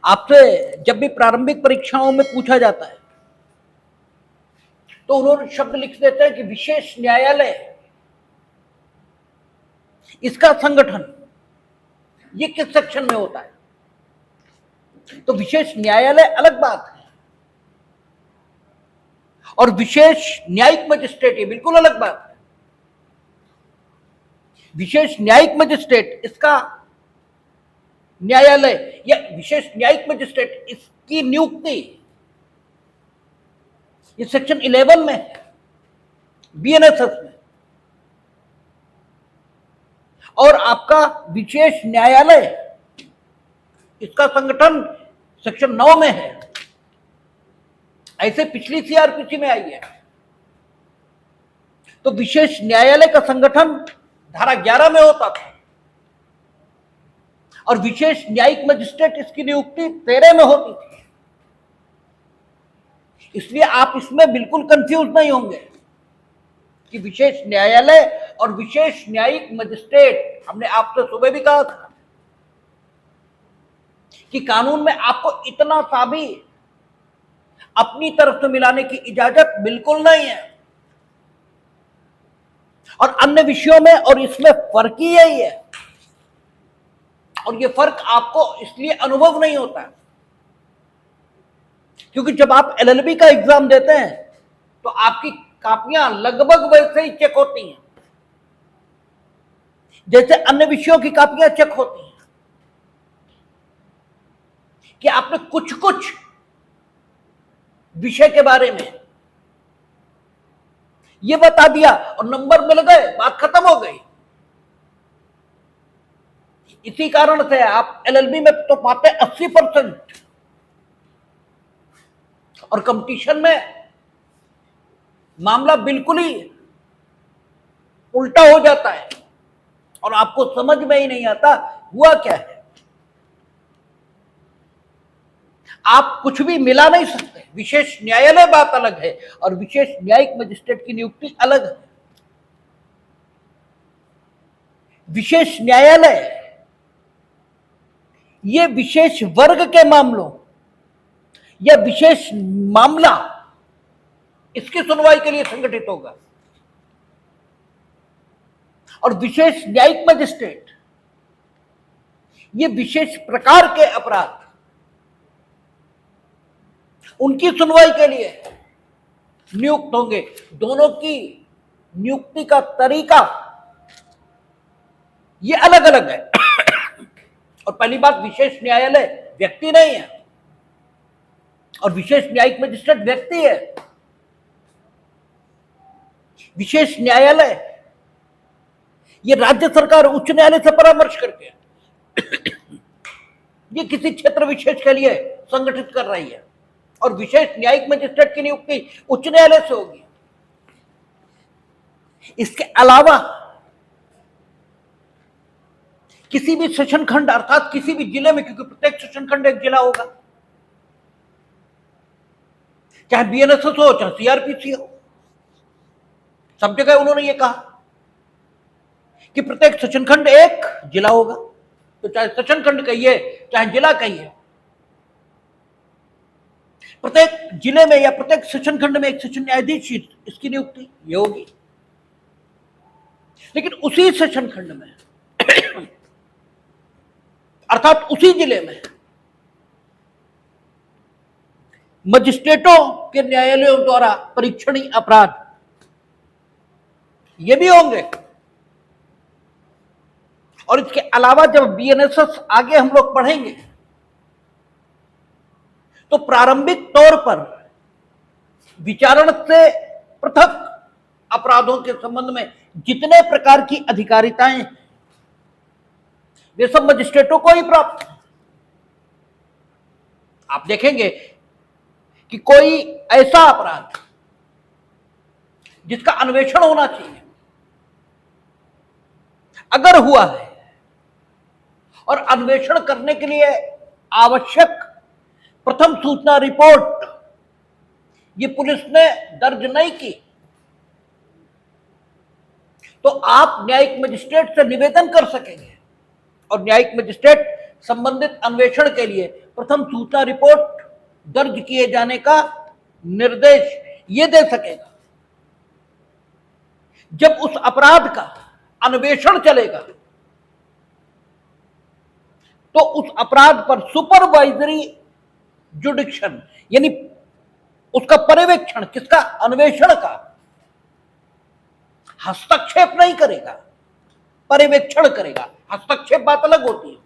आपसे जब भी प्रारंभिक परीक्षाओं में पूछा जाता है तो उन्होंने शब्द लिख देते हैं कि विशेष न्यायालय, इसका संगठन ये किस सेक्शन में होता है। तो विशेष न्यायालय अलग बात है और विशेष न्यायिक मजिस्ट्रेट ये बिल्कुल अलग बात है। विशेष न्यायिक मजिस्ट्रेट इसका न्यायालय या विशेष न्यायिक मजिस्ट्रेट इसकी नियुक्ति ये सेक्शन 11 में है बीएनएसएस में, और आपका विशेष न्यायालय इसका संगठन सेक्शन 9 में है। ऐसे पिछली सीआरपीसी में आई है। तो विशेष न्यायालय का संगठन धारा 11 में होता था और विशेष न्यायिक मजिस्ट्रेट इसकी नियुक्ति 13 में होती थी। इसलिए आप इसमें बिल्कुल कंफ्यूज नहीं होंगे कि विशेष न्यायालय और विशेष न्यायिक मजिस्ट्रेट, हमने आपसे सुबह भी कहा था कि कानून में आपको इतना सा भी अपनी तरफ से मिलाने की इजाजत बिल्कुल नहीं है। और अन्य विषयों में और इसमें फर्क ही यही है, और ये फर्क आपको इसलिए अनुभव नहीं होता है क्योंकि जब आप एलएलबी का एग्जाम देते हैं तो आपकी कापियां लगभग वैसे ही चेक होती हैं जैसे अन्य विषयों की कापियां चेक होती हैं, कि आपने कुछ कुछ विषय के बारे में ये बता दिया और नंबर मिल गए, बात खत्म हो गई। इसी कारण से आप एलएलबी में तो पाते 80% और कंपटीशन में मामला बिल्कुल ही उल्टा हो जाता है और आपको समझ में ही नहीं आता हुआ क्या है। आप कुछ भी मिला नहीं सकते। विशेष न्यायालय बात अलग है और विशेष न्यायिक मजिस्ट्रेट की नियुक्ति अलग है। विशेष न्यायालय ये विशेष वर्ग के मामलों या विशेष मामला इसकी सुनवाई के लिए संगठित होगा, और विशेष न्यायिक मजिस्ट्रेट ये विशेष प्रकार के अपराध उनकी सुनवाई के लिए नियुक्त होंगे। दोनों की नियुक्ति का तरीका ये अलग अलग है। और पहली बात, विशेष न्यायालय व्यक्ति नहीं है और विशेष न्यायिक मजिस्ट्रेट व्यक्ति है। विशेष न्यायालय ये राज्य सरकार उच्च न्यायालय से परामर्श करके ये किसी क्षेत्र विशेष के लिए संगठित कर रही है, और विशेष न्यायिक मजिस्ट्रेट की नियुक्ति उच्च न्यायालय से होगी। इसके अलावा किसी भी सेशन खंड अर्थात किसी भी जिले में, क्योंकि प्रत्येक सेशन खंड एक जिला होगा, चाहे बीएनएसएस हो चाहे सीआरपीसी हो, सब जगह उन्होंने ये कहा कि प्रत्येक सेशन खंड एक जिला होगा। तो चाहे सेशन खंड कहिए चाहे जिला कहिए, प्रत्येक जिले में या प्रत्येक सेशन खंड में एक सेशन न्यायाधीश इसकी नियुक्ति ये होगी। लेकिन उसी सेशन खंड में अर्थात उसी जिले में मजिस्ट्रेटों के न्यायालयों द्वारा परीक्षणीय अपराध ये भी होंगे। और इसके अलावा जब बीएनएसएस आगे हम लोग पढ़ेंगे तो प्रारंभिक तौर पर विचारण से पृथक अपराधों के संबंध में जितने प्रकार की अधिकारिताएं वे सब मजिस्ट्रेटों को ही प्राप्त है। आप देखेंगे कि कोई ऐसा अपराध जिसका अन्वेषण होना चाहिए अगर हुआ है और अन्वेषण करने के लिए आवश्यक प्रथम सूचना रिपोर्ट ये पुलिस ने दर्ज नहीं की, तो आप न्यायिक मजिस्ट्रेट से निवेदन कर सकेंगे और न्यायिक मजिस्ट्रेट संबंधित अन्वेषण के लिए प्रथम सूचना रिपोर्ट दर्ज किए जाने का निर्देश ये दे सकेगा। जब उस अपराध का अन्वेषण चलेगा तो उस अपराध पर सुपरवाइजरी जुडिक्शन यानी उसका पर्यवेक्षण, किसका? अन्वेषण का। हस्तक्षेप नहीं करेगा, पर्यवेक्षण करेगा। हस्तक्षेप बात अलग होती है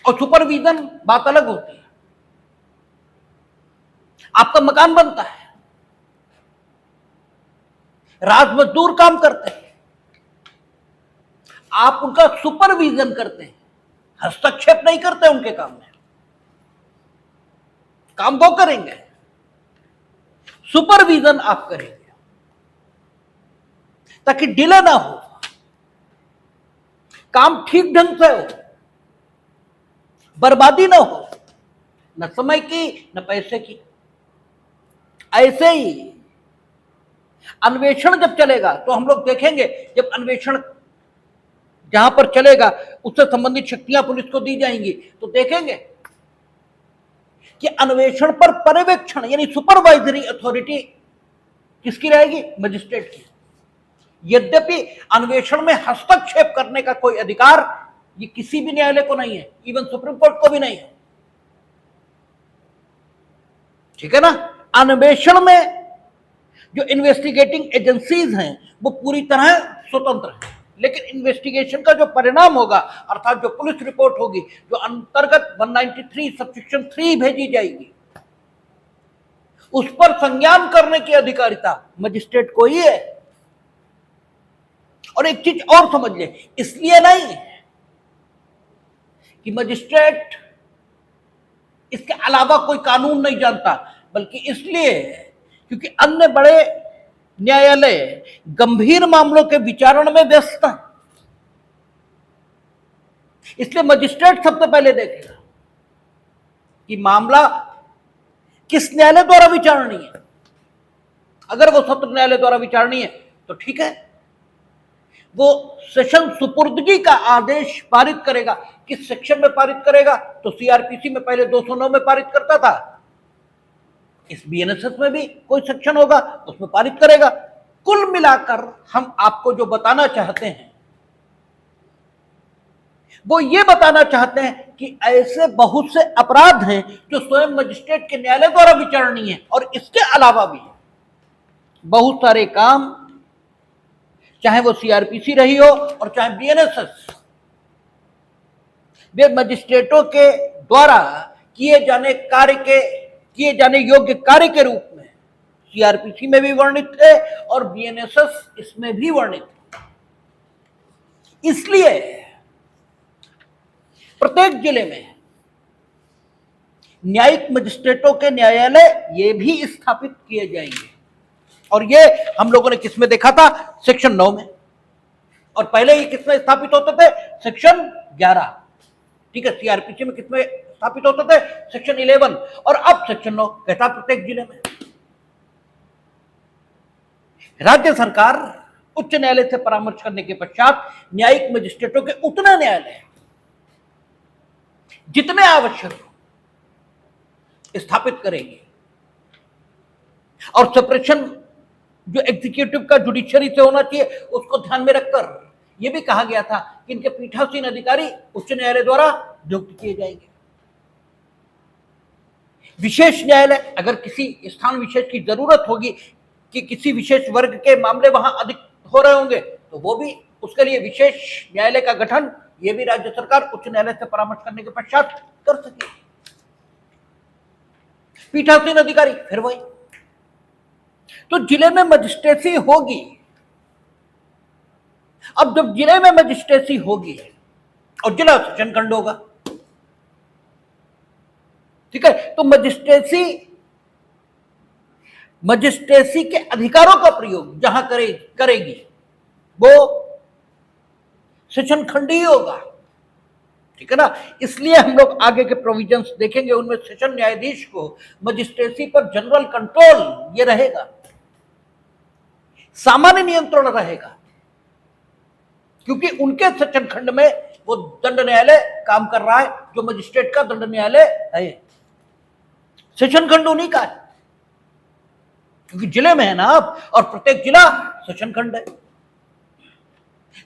और सुपरविजन बात अलग होती है। आपका मकान बनता है, राज मजदूर काम करते हैं, आप उनका सुपरविजन करते हैं, हस्तक्षेप नहीं करते उनके काम में। काम वो करेंगे, सुपरविजन आप करेंगे ताकि डिले ना हो, काम ठीक ढंग से हो, बर्बादी ना हो, न समय की न पैसे की। ऐसे ही अन्वेषण जब चलेगा तो हम लोग देखेंगे, जब अन्वेषण जहां पर चलेगा उससे संबंधित शक्तियां पुलिस को दी जाएंगी, तो देखेंगे कि अन्वेषण पर पर्यवेक्षण यानी सुपरवाइजरी अथॉरिटी किसकी रहेगी? मजिस्ट्रेट की। यद्यपि अन्वेषण में हस्तक्षेप करने का कोई अधिकार ये किसी भी न्यायालय को नहीं है, इवन सुप्रीम कोर्ट को भी नहीं है। ठीक है ना? अन्वेषण में जो इन्वेस्टिगेटिंग एजेंसीज हैं वो पूरी तरह स्वतंत्र है, लेकिन इन्वेस्टिगेशन का जो परिणाम होगा अर्थात जो पुलिस रिपोर्ट होगी, जो अंतर्गत 193 सबसेक्शन 3 भेजी जाएगी, उस पर संज्ञान करने की अधिकारिता मजिस्ट्रेट को ही है। और एक चीज और समझ ले, इसलिए नहीं कि मजिस्ट्रेट इसके अलावा कोई कानून नहीं जानता, बल्कि इसलिए क्योंकि अन्य बड़े न्यायालय गंभीर मामलों के विचारण में व्यस्त है। इसलिए मजिस्ट्रेट सबसे पहले देखेगा कि मामला किस न्यायालय द्वारा विचारणी है। अगर वो सत्र न्यायालय द्वारा विचारणी है तो ठीक है, वो सेशन सुपुर्दगी का आदेश पारित करेगा। किस सेक्शन में पारित करेगा? तो सीआरपीसी में पहले 209 में पारित करता था, इस बीएनएसएस में भी कोई सेक्शन होगा उसमें पारित करेगा। कुल मिलाकर हम आपको जो बताना चाहते हैं वो ये बताना चाहते हैं कि ऐसे बहुत से अपराध हैं जो स्वयं मजिस्ट्रेट के न्यायालय द्वारा विचारणीय है, और इसके अलावा भी बहुत सारे काम, चाहे वो सीआरपीसी रही हो और चाहे बीएनएसएस, वे मजिस्ट्रेटों के द्वारा किए जाने योग्य कार्य के रूप में सीआरपीसी में भी वर्णित है और बीएनएसएस इसमें भी वर्णित है। इसलिए प्रत्येक जिले में न्यायिक मजिस्ट्रेटों के न्यायालय ये भी स्थापित किए जाएंगे, और ये हम लोगों ने किसमें देखा था? सेक्शन 9 में। और पहले ये किसमें स्थापित होते थे? सेक्शन 11। ठीक है, सीआरपीसी में किसमें स्थापित होते थे? सेक्शन 11। और अब सेक्शन 9 कहता प्रत्येक जिले में। राज्य सरकार उच्च न्यायालय से परामर्श करने के पश्चात न्यायिक मजिस्ट्रेटों के उतने न्यायालय जितने आवश्यक हो स्थापित करेंगे। और सेपरेशन जो एग्जीक्यूटिव का जुडिशरी से होना चाहिए उसको ध्यान में रखकर यह भी कहा गया था कि इनके पीठासीन अधिकारी उच्च न्यायालय द्वारा नियुक्त किए जाएंगे। विशेष न्यायालय, अगर किसी स्थान विशेष की जरूरत होगी कि किसी विशेष वर्ग के मामले वहां अधिक हो रहे होंगे, तो वो भी उसके लिए विशेष न्यायालय का गठन ये भी राज्य सरकार उच्च न्यायालय से परामर्श करने के पश्चात कर सकेगी। पीठासीन अधिकारी फिर वही, तो जिले में मजिस्ट्रेसी होगी। अब जब जिले में मजिस्ट्रेसी होगी और जिला सेशन खंड होगा, ठीक है, तो मजिस्ट्रेसी के अधिकारों का प्रयोग जहां करेगी वो सेशन खंड ही होगा। ठीक है ना? इसलिए हम लोग आगे के प्रोविजंस देखेंगे, उनमें सेशन न्यायाधीश को मजिस्ट्रेसी पर जनरल कंट्रोल ये रहेगा, सामान्य नियंत्रण रहेगा, क्योंकि उनके सेशन खंड में वो दंड न्यायालय काम कर रहा है, जो मजिस्ट्रेट का दंड न्यायालय है। सेशन खंड उन्हीं का है, क्योंकि जिले में है ना आप, और प्रत्येक जिला सेशन खंड है।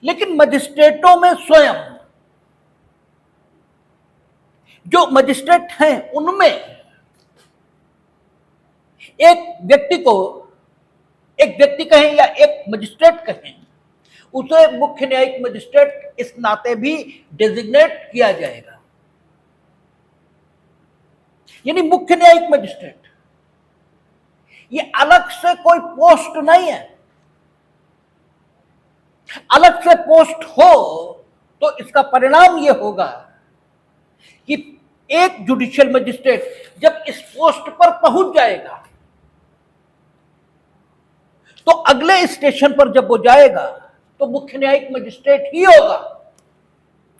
लेकिन मजिस्ट्रेटों में स्वयं जो मजिस्ट्रेट हैं, उनमें एक व्यक्ति कहें या एक मजिस्ट्रेट कहें, उसे मुख्य न्यायिक मजिस्ट्रेट इस नाते भी डेजिग्नेट किया जाएगा। यानी मुख्य न्यायिक मजिस्ट्रेट ये अलग से कोई पोस्ट नहीं है। अलग से पोस्ट हो तो इसका परिणाम यह होगा कि एक जुडिशियल मजिस्ट्रेट जब इस पोस्ट पर पहुंच जाएगा तो अगले स्टेशन पर जब वो जाएगा तो मुख्य न्यायिक मजिस्ट्रेट ही होगा,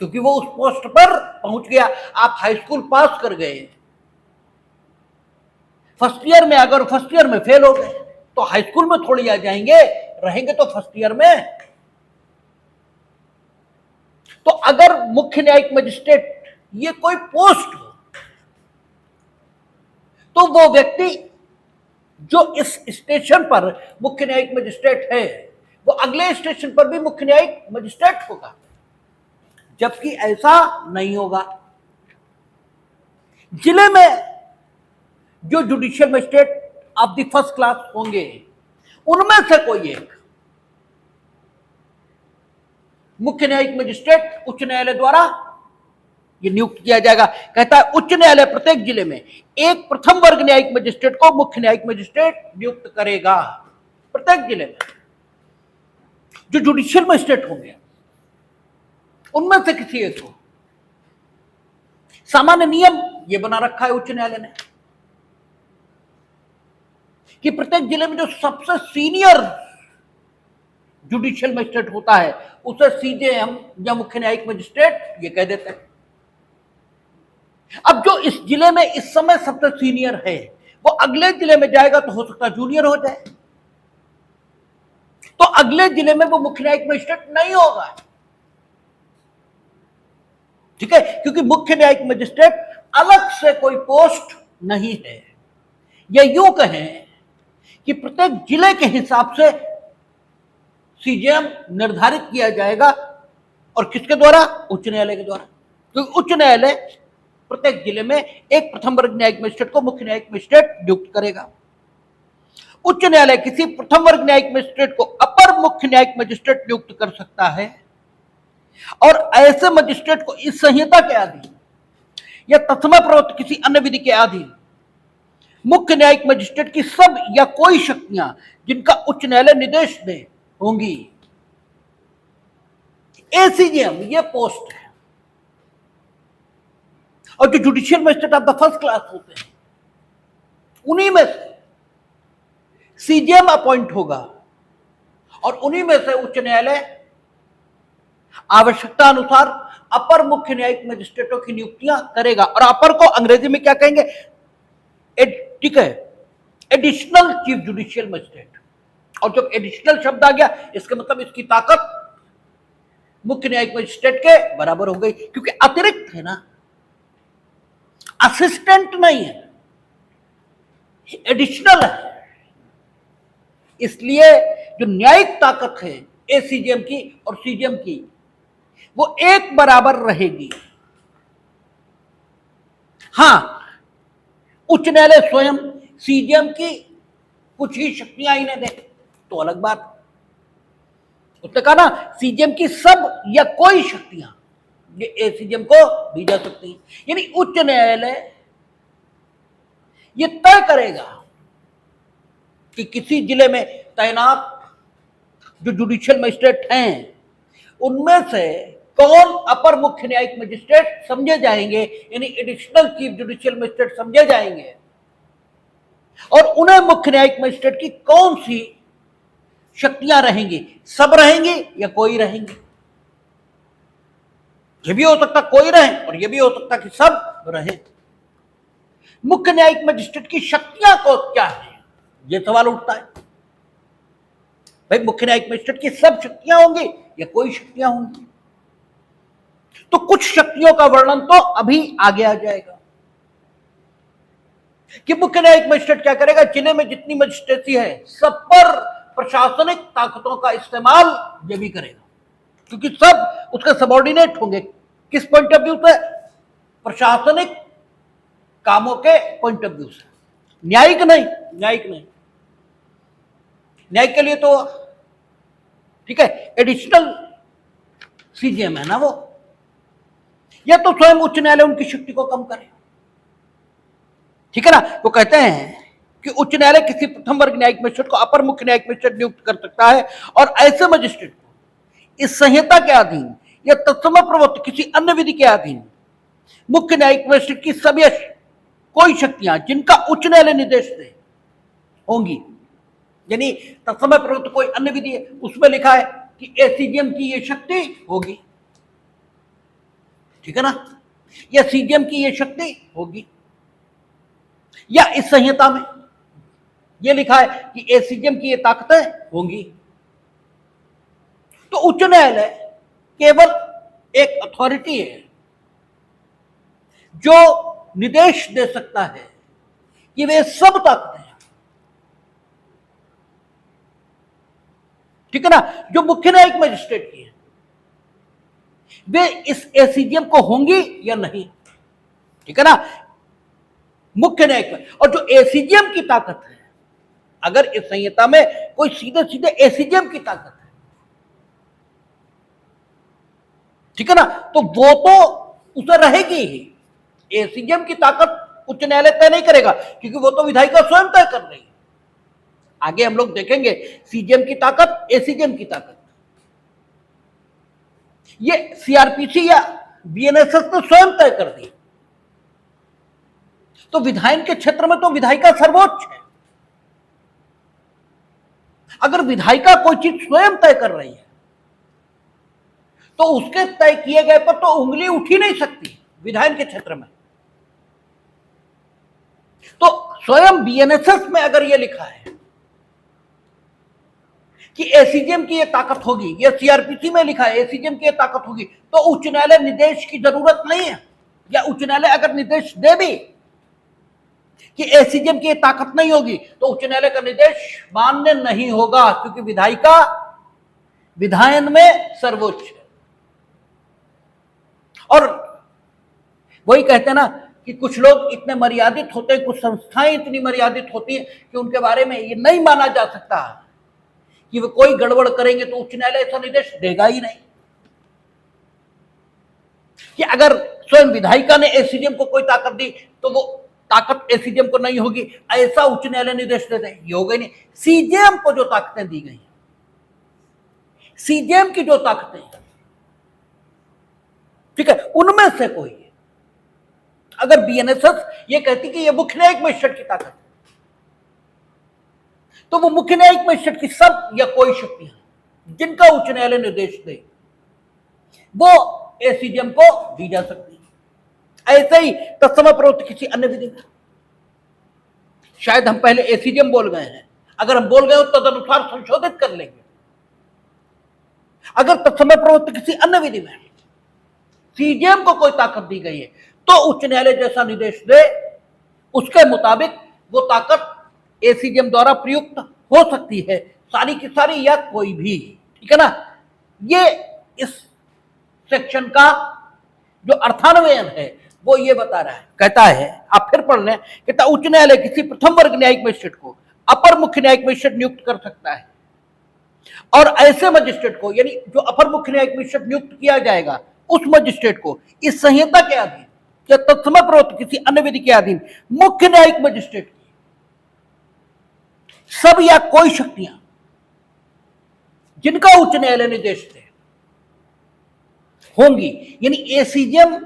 क्योंकि वो उस पोस्ट पर पहुंच गया। आप हाई स्कूल पास कर गए, फर्स्ट ईयर में अगर फर्स्ट ईयर में फेल हो गए तो हाई स्कूल में थोड़ी आ जाएंगे, रहेंगे तो फर्स्ट ईयर में। तो अगर मुख्य न्यायिक मजिस्ट्रेट ये कोई पोस्ट हो तो वो व्यक्ति जो इस स्टेशन पर मुख्य न्यायिक मजिस्ट्रेट है वो अगले स्टेशन पर भी मुख्य न्यायिक मजिस्ट्रेट होगा, जबकि ऐसा नहीं होगा। जिले में जो judicial magistrate of the first class होंगे, उनमें से कोई एक मुख्य न्यायिक मजिस्ट्रेट उच्च न्यायालय द्वारा ये नियुक्त किया जाएगा। कहता है उच्च न्यायालय प्रत्येक जिले में एक प्रथम वर्ग न्यायिक मजिस्ट्रेट को मुख्य न्यायिक मजिस्ट्रेट नियुक्त करेगा। प्रत्येक जिले में जो जुडिशियल मजिस्ट्रेट होंगे उनमें से किसी एक को। सामान्य नियम यह बना रखा है उच्च न्यायालय ने कि प्रत्येक जिले में जो सबसे सीनियर जुडिशियल मजिस्ट्रेट होता है उसे सीजेएम या मुख्य न्यायिक मजिस्ट्रेट ये कह देते हैं। अब जो इस जिले में इस समय सबसे सीनियर है वो अगले जिले में जाएगा तो हो सकता है जूनियर हो जाए, तो अगले जिले में वो मुख्य न्यायिक मजिस्ट्रेट नहीं होगा। ठीक है, क्योंकि मुख्य न्यायिक मजिस्ट्रेट अलग से कोई पोस्ट नहीं है। या यूं कहें कि प्रत्येक जिले के हिसाब से सीजेएम निर्धारित किया जाएगा, और किसके द्वारा? उच्च न्यायालय के द्वारा। क्योंकि उच्च न्यायालय प्रत्येक जिले में एक प्रथम वर्ग न्यायिक मजिस्ट्रेट को मुख्य न्यायिक मजिस्ट्रेट नियुक्त करेगा। उच्च न्यायालय किसी प्रथम वर्ग न्यायिक मजिस्ट्रेट को अपर मुख्य न्यायिक मजिस्ट्रेट नियुक्त कर सकता है, और ऐसे मजिस्ट्रेट को इस संहिता के अधीन या तत्समय प्रवृत्त किसी अन्य विधि के अधीन मुख्य न्यायिक मजिस्ट्रेट की सब या कोई शक्तियां जिनका उच्च न्यायालय निर्देश दे होंगी। एसीजेएम ये पोस्ट है, और जो judicial magistrate of the first class होते हैं उन्हीं में से सीजेएम अपॉइंट होगा, और उन्हीं में से उच्च न्यायालय आवश्यकता अनुसार अपर मुख्य न्यायिक मजिस्ट्रेटों की नियुक्तियां करेगा। और अपर को अंग्रेजी में क्या कहेंगे? ठीक है, एडिशनल चीफ जुडिशियल मजिस्ट्रेट। और जब एडिशनल शब्द आ गया इसका मतलब इसकी ताकत मुख्य न्यायिक मजिस्ट्रेट के बराबर हो गई, क्योंकि अतिरिक्त है ना, असिस्टेंट नहीं है, एडिशनल है। इसलिए जो न्यायिक ताकत है एसीजेएम की और सीजेएम की वो एक बराबर रहेगी। हां, उच्च न्यायालय स्वयं सीजेएम की कुछ ही शक्तियां इन्हें दे तो अलग बात। उसने कहा ना सीजेएम की सब या कोई शक्तियां ये एसीजेएम को दी जा सकती हैं। यानी उच्च न्यायालय ये तय करेगा कि किसी जिले में तैनात जो जुडिशियल मजिस्ट्रेट हैं उनमें से कौन अपर मुख्य न्यायिक मजिस्ट्रेट समझे जाएंगे, यानी एडिशनल चीफ जुडिशियल मजिस्ट्रेट समझे जाएंगे, और उन्हें मुख्य न्यायिक मजिस्ट्रेट की कौन सी शक्तियां रहेंगी। सब रहेंगी या कोई रहेंगी? यह भी हो सकता कोई रहे और यह भी हो सकता कि सब रहे। मुख्य न्यायिक मजिस्ट्रेट की शक्तियां को क्या है, यह सवाल उठता है। भाई मुख्य न्यायिक मजिस्ट्रेट की सब शक्तियां होंगी या कोई शक्तियां होंगी? तो कुछ शक्तियों का वर्णन तो अभी आगे आ जाएगा कि मुख्य न्यायिक मजिस्ट्रेट क्या करेगा, जिले में जितनी मजिस्ट्रेसी है सब पर प्रशासनिक ताकतों का इस्तेमाल ये भी करेगा, क्योंकि सब उसके सबॉर्डिनेट होंगे। किस पॉइंट ऑफ व्यू से? प्रशासनिक कामों के पॉइंट ऑफ व्यू से, न्यायिक नहीं। न्यायिक के लिए तो ठीक है एडिशनल सीजीएम है ना वो, या तो स्वयं उच्च न्यायालय उनकी शक्ति को कम करे, ठीक है ना। वो कहते हैं कि उच्च न्यायालय किसी प्रथम वर्ग न्यायिक मजिस्ट्रेट को अपर मुख्य न्यायिक मजिस्ट्रेट नियुक्त कर सकता है और ऐसे मजिस्ट्रेट को इस संहिता के अधीन या तत्सम प्रवृत्त किसी अन्य विधि के अधीन मुख्य न्यायिक मजिस्ट्रेट की सभी कोई शक्तियां जिनका उच्च न्यायालय निर्देश दे होंगी, यानी तत्सम प्रवृत्त कोई अन्य विधि है उसमें लिखा है कि एसीजीएम की ये शक्ति होगी, ठीक है ना, या सीजीएम की ये शक्ति होगी, या इस संहिता में ये लिखा है कि एसीजीएम की ये ताकतें होंगी। तो उच्च न्यायालय केवल एक अथॉरिटी है जो निर्देश दे सकता है कि वे सब ताकतें, ठीक है ना, जो मुख्य न्यायिक मजिस्ट्रेट की है वे इस एसीजीएम को होंगी या नहीं, ठीक है ना, मुख्य न्यायिक में। और जो एसीजीएम की ताकत है, अगर इस संहिता में कोई सीधे सीधे एसीजीएम की ताकत है, ठीक है ना, तो वो तो उसे रहेगी ही। एसीजीएम की ताकत उच्च न्यायालय तय नहीं करेगा क्योंकि वो तो विधायिका स्वयं तय कर रही है। आगे हम लोग देखेंगे सीजीएम की ताकत, एसीजीएम की ताकत, ये सीआरपीसी या बीएनएसएस ने स्वयं तय कर दी। तो विधायन के क्षेत्र में तो विधायिका सर्वोच्च है। अगर विधायिका कोई चीज स्वयं तय कर रही है तो उसके तय किए गए पर तो उंगली उठ ही नहीं सकती विधायन के क्षेत्र में। तो स्वयं बीएनएसएस में अगर यह लिखा है कि एसीजीएम की यह ताकत होगी, या सीआरपीसी में लिखा है एसीजीएम की यह ताकत होगी, तो उच्च न्यायालय निर्देश की जरूरत नहीं है। या उच्च न्यायालय अगर निर्देश दे भी कि एसीजीएम की यह ताकत नहीं होगी तो उच्च न्यायालय का निर्देश मान्य नहीं होगा, क्योंकि विधायिका विधायन में सर्वोच्च है। और वही कहते हैं ना कि कुछ लोग इतने मर्यादित होते हैं, कुछ संस्थाएं इतनी मर्यादित होती हैं कि उनके बारे में ये नहीं माना जा सकता कि वे कोई गड़बड़ करेंगे तो उच्च न्यायालय ऐसा निर्देश देगा ही नहीं। कि अगर स्वयं विधायिका ने एसीजीएम को कोई ताकत दी तो वो ताकत एसीजीएम को नहीं होगी, ऐसा उच्च न्यायालय निर्देश दे दे, ये होगा ही नहीं। सीजीएम को जो ताकतें दी गई, सीजीएम की जो ताकतें, ठीक है, उनमें से कोई है। अगर बीएनएसएस ये कहती कि ये मुख्य न्यायिक मजिस्ट्रेट की ताकत है, तो वो मुख्य न्यायिक मजिस्ट्रेट की सब या कोई शक्तियां जिनका उच्च न्यायालय निर्देश दे वो एसीजीएम को दी जा सकती है। ऐसे ही तत्सम प्रवृत्त किसी अन्य विधि में, शायद हम पहले एसीजीएम बोल गए हैं, अगर हम बोल गए हो तो तदनुसार संशोधित कर लेंगे। अगर तत्सम प्रवृत्त किसी अन्य विधि में सीजीएम को कोई ताकत दी गई है तो उच्च न्यायालय जैसा निर्देश दे उसके मुताबिक वो ताकत एसीजीएम द्वारा प्रयुक्त हो सकती है, सारी की सारी या कोई भी, ठीक है ना। ये इस सेक्शन का जो अर्थान्वयन है वो ये बता रहा है। कहता है, आप फिर पढ़ लें, कहता उच्च न्यायालय किसी प्रथम वर्ग न्यायिक मजिस्ट्रेट को अपर मुख्य न्यायिक मजिस्ट्रेट नियुक्त कर सकता है और ऐसे मजिस्ट्रेट को, यानी जो अपर मुख्य न्यायिक मजिस्ट्रेट नियुक्त किया जाएगा उस मजिस्ट्रेट को इस संहिता के अधीन या तत्सम प्रवृत्त किसी अन्य विधि के अधीन मुख्य न्यायिक मजिस्ट्रेट की सब या कोई शक्तियां जिनका उच्च न्यायालय निर्देश दे होंगी, यानी एसीजीएम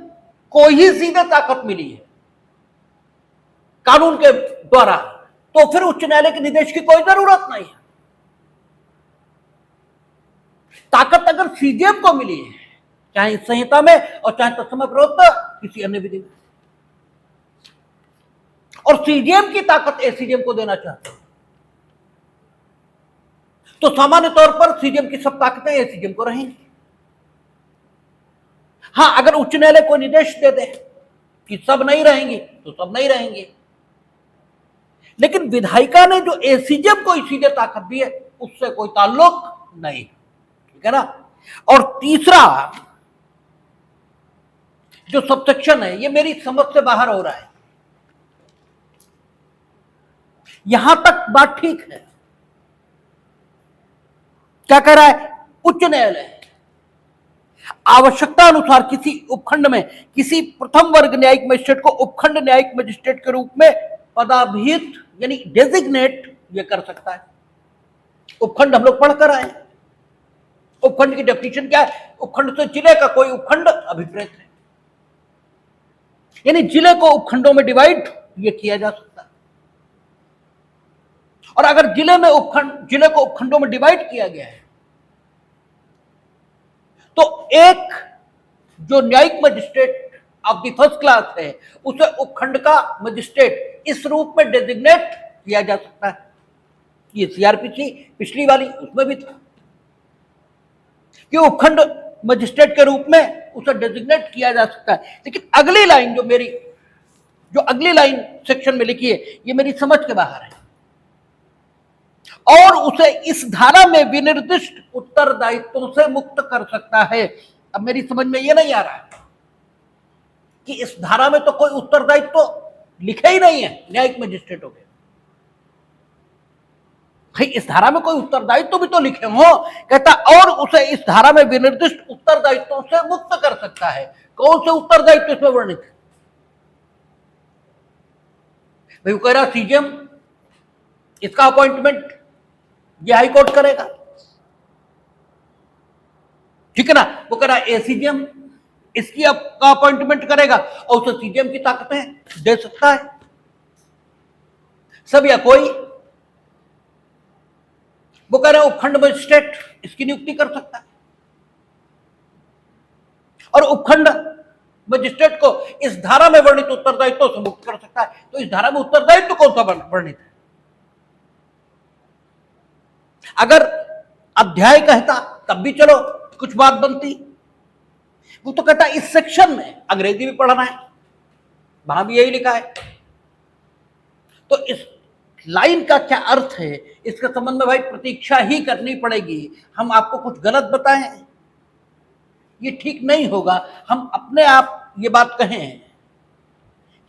को ही सीधे ताकत मिली है कानून के द्वारा, तो फिर उच्च न्यायालय के निर्देश की कोई जरूरत नहीं है। ताकत अगर सीजीएम को मिली है, चाहे इस संहिता में और चाहे तत्सम प्रवृत्त किसी अन्य विधि में, और सीजीएम की ताकत एसीजीएम को देना चाहते हैं, तो सामान्य तौर पर सीजीएम की सब ताकतें एसीजीएम को रहेंगी। हां, अगर उच्च न्यायालय को निर्देश दे दे कि सब नहीं रहेंगे तो सब नहीं रहेंगे, लेकिन विधायिका ने जो एसीजेम को सीधे ताकत दी है उससे कोई ताल्लुक नहीं, ठीक है ना। और तीसरा जो सबसेक्शन है ये मेरी समझ से बाहर हो रहा है। यहां तक बात ठीक है, क्या कह रहा है उच्च न्यायालय, आवश्यकता अनुसार किसी उपखंड में किसी प्रथम वर्ग न्यायिक मजिस्ट्रेट को उपखंड न्यायिक मजिस्ट्रेट के रूप में पदाभिहित यानी डेजिग्नेट ये कर सकता है। उपखंड हम लोग पढ़कर आए, उपखंड की डेफिनेशन क्या है, उपखंड से जिले का कोई उपखंड अभिप्रेत है, यानी जिले को उपखंडों में डिवाइड ये किया जा सकता है। और अगर जिले को उपखंडों में डिवाइड किया गया है तो एक जो न्यायिक magistrate of the first class है उसे उपखंड का मजिस्ट्रेट इस रूप में डेजिग्नेट किया जा सकता है। ये सीआरपीसी पिछली वाली उसमें भी था कि उपखंड मजिस्ट्रेट के रूप में उसे डेजिग्नेट किया जा सकता है, लेकिन अगली लाइन जो अगली लाइन सेक्शन में लिखी है ये मेरी समझ के बाहर है, और उसे इस धारा में विनिर्दिष्ट उत्तरदायित्वों से मुक्त कर सकता है। अब मेरी समझ में ये नहीं आ रहा है कि इस धारा में तो कोई उत्तरदायित्व लिखे ही नहीं है न्यायिक मजिस्ट्रेटों के, भाई इस धारा में कोई उत्तरदायित्व भी तो लिखे हो। कहता और उसे इस धारा में विनिर्दिष्ट उत्तरदायित्वों से मुक्त कर सकता है। कौन से उत्तरदायित्व इसमें वर्णित है भाई, वो कह रहा सीजीएम, इसका अपॉइंटमेंट ये हाईकोर्ट करेगा, ठीक है ना। वो कह रहा एसीजीएम इसकी का अपॉइंटमेंट करेगा और उसे सीजीएम की ताकतें दे सकता है, सब या कोई। वो कह रहा है उपखंड मजिस्ट्रेट इसकी नियुक्ति कर सकता है और उपखंड मजिस्ट्रेट को इस धारा में वर्णित उत्तरदायित्व से मुक्त कर सकता है। तो इस धारा में उत्तरदायित्व कौन सा वर्णित है? अगर अध्याय कहता तब भी चलो कुछ बात बनती, वो तो कहता इस सेक्शन में अंग्रेजी भी पढ़ना है, वहां भी यही लिखा है। तो इस लाइन का क्या अर्थ है इसके संबंध में भाई प्रतीक्षा ही करनी पड़ेगी। हम आपको कुछ गलत बताएं ये ठीक नहीं होगा, हम अपने आप ये बात कहें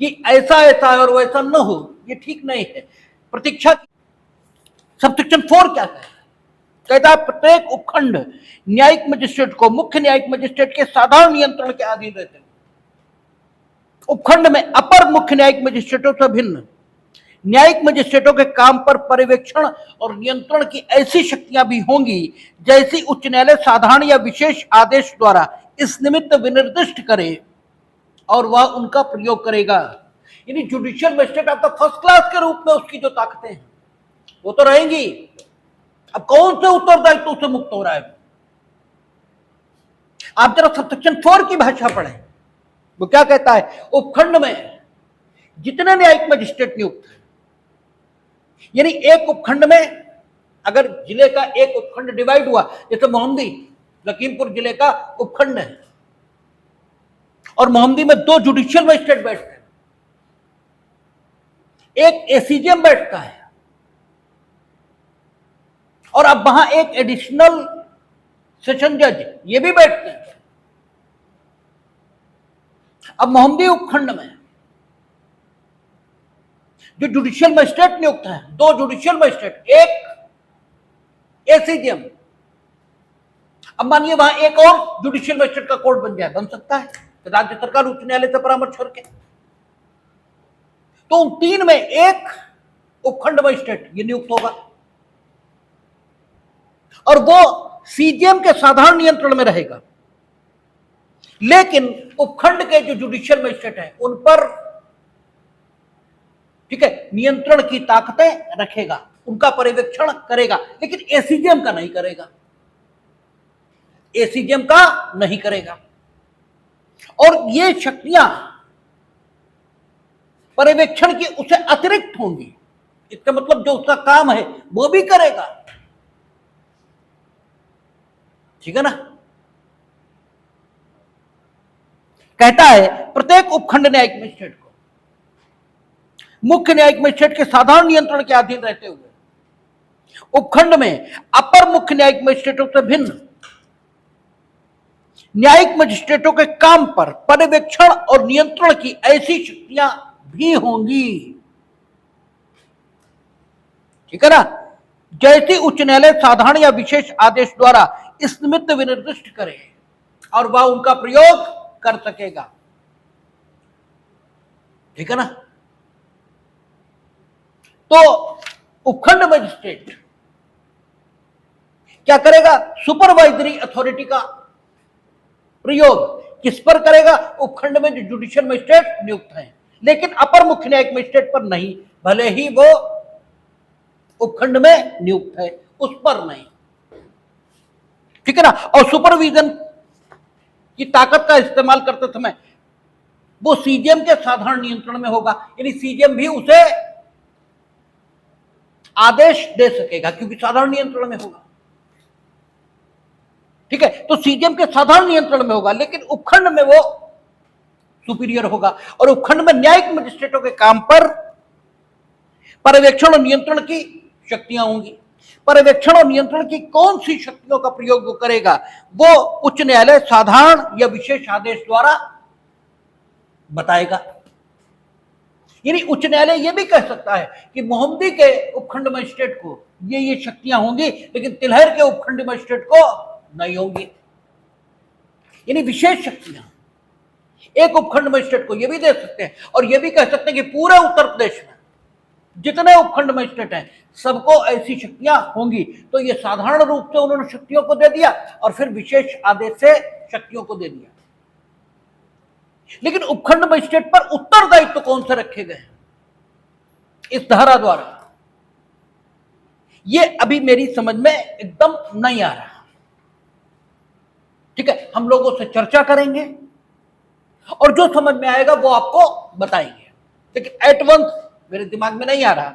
कि ऐसा ऐसा है और वैसा न हो, ये ठीक नहीं है। प्रतीक्षा सबसेक्शन 4 क्या कहता है? प्रत्येक उपखंड न्यायिक मजिस्ट्रेट को मुख्य न्यायिक मजिस्ट्रेट के साधारण नियंत्रण के अधीन रहते हैं। उपखंड में अपर मुख्य न्यायिक मजिस्ट्रेटों से भिन्न न्यायिक मजिस्ट्रेटों के काम पर पर्यवेक्षण और नियंत्रण की ऐसी शक्तियां भी होंगी जैसी उच्च न्यायालय साधारण या विशेष आदेश द्वारा इस निमित्त विनिर्दिष्ट करे और वह उनका प्रयोग करेगा। यानी जुडिशियल मजिस्ट्रेट आपका फर्स्ट क्लास के रूप में उसकी जो ताकतें हैं वो तो रहेंगी। अब कौन से उत्तरदायित्व से मुक्त हो रहा है? आप जरा सबसेक्शन 4 की भाषा पढ़ें, वो क्या कहता है? उपखंड में जितने न्यायिक मजिस्ट्रेट नियुक्त है, यानी एक उपखंड में अगर जिले का एक उपखंड डिवाइड हुआ, जैसे मोहम्मदी लखीमपुर जिले का उपखंड है और मोहम्मदी में 2 जुडिशियल मजिस्ट्रेट बैठते हैं, एक एसीजीएम बैठता है और अब वहां एक एडिशनल सेशन जज ये भी बैठते हैं। अब मोहम्मदी उपखंड में जो जुडिशियल मजिस्ट्रेट नियुक्त है, 2 जुडिशियल मजिस्ट्रेट, एक एसीजीएम, अब मानिए वहां एक और जुडिशियल मजिस्ट्रेट का कोर्ट बन जाए, बन सकता है राज्य सरकार उच्च न्यायालय से परामर्श करके। तो उन 3 में एक उपखंड मजिस्ट्रेट ये नियुक्त होगा और वो सीजीएम के साधारण नियंत्रण में रहेगा, लेकिन उपखंड के जो जुडिशियल मजिस्ट्रेट हैं उन पर ठीक है नियंत्रण की ताकतें रखेगा, उनका पर्यवेक्षण करेगा, लेकिन एसीजीएम का नहीं करेगा, एसीजीएम का नहीं करेगा। और ये शक्तियां पर्यवेक्षण की उसे अतिरिक्त होंगी, इसका मतलब जो उसका काम है वो भी करेगा, ठीक है ना। कहता है प्रत्येक उपखंड न्यायिक मजिस्ट्रेट को मुख्य न्यायिक मजिस्ट्रेट के साधारण नियंत्रण के अधीन रहते हुए उपखंड में अपर मुख्य न्यायिक मजिस्ट्रेटों से भिन्न न्यायिक मजिस्ट्रेटों के काम पर पर्यवेक्षण और नियंत्रण की ऐसी शक्तियां भी होंगी, ठीक है ना, जैसी उच्च न्यायालय साधारण या विशेष आदेश द्वारा इस निमित्त विनिर्दिष्ट करे और वह उनका प्रयोग कर सकेगा, ठीक है ना। तो उपखंड मजिस्ट्रेट क्या करेगा? सुपरवाइजरी अथॉरिटी का प्रयोग किस पर करेगा? उपखंड में जो जुडिशियल मजिस्ट्रेट नियुक्त हैं, लेकिन अपर मुख्य न्यायिक मजिस्ट्रेट पर नहीं, भले ही वो उपखंड में नियुक्त है, उस पर नहीं, ठीक है ना। और सुपरविजन की ताकत का इस्तेमाल करते समय वो सीजीएम के साधारण नियंत्रण में होगा, यानी सीजीएम भी उसे आदेश दे सकेगा क्योंकि साधारण नियंत्रण में होगा, ठीक है। तो सीजीएम के साधारण नियंत्रण में होगा, लेकिन उपखंड में वो सुपीरियर होगा और उपखंड में न्यायिक मजिस्ट्रेटों के काम पर पर्यवेक्षण और नियंत्रण की शक्तियां होंगी। पर्यवेक्षण और नियंत्रण की कौन सी शक्तियों का प्रयोग वो करेगा, वो उच्च न्यायालय साधारण या विशेष आदेश द्वारा बताएगा। यानी उच्च न्यायालय यह भी कह सकता है कि मोहम्मदी के उपखंड मजिस्ट्रेट को ये शक्तियां होंगी, लेकिन तिलहर के उपखंड मजिस्ट्रेट को नहीं होंगी। यानी विशेष शक्तियां एक उपखंड मजिस्ट्रेट को यह भी दे सकते हैं और यह भी कह सकते हैं कि पूरे उत्तर प्रदेश में जितने उपखंड मजिस्ट्रेट हैं सबको ऐसी शक्तियां होंगी। तो ये साधारण रूप से उन्होंने शक्तियों को दे दिया और फिर विशेष आदेश से शक्तियों को दे दिया। लेकिन उपखंड मजिस्ट्रेट पर उत्तरदायित्व कौन से रखे गए इस धारा द्वारा, ये अभी मेरी समझ में एकदम नहीं आ रहा, ठीक है। हम लोगों से चर्चा करेंगे और जो समझ में आएगा वो आपको बताएंगे, लेकिन एट वंस मेरे दिमाग में नहीं आ रहा,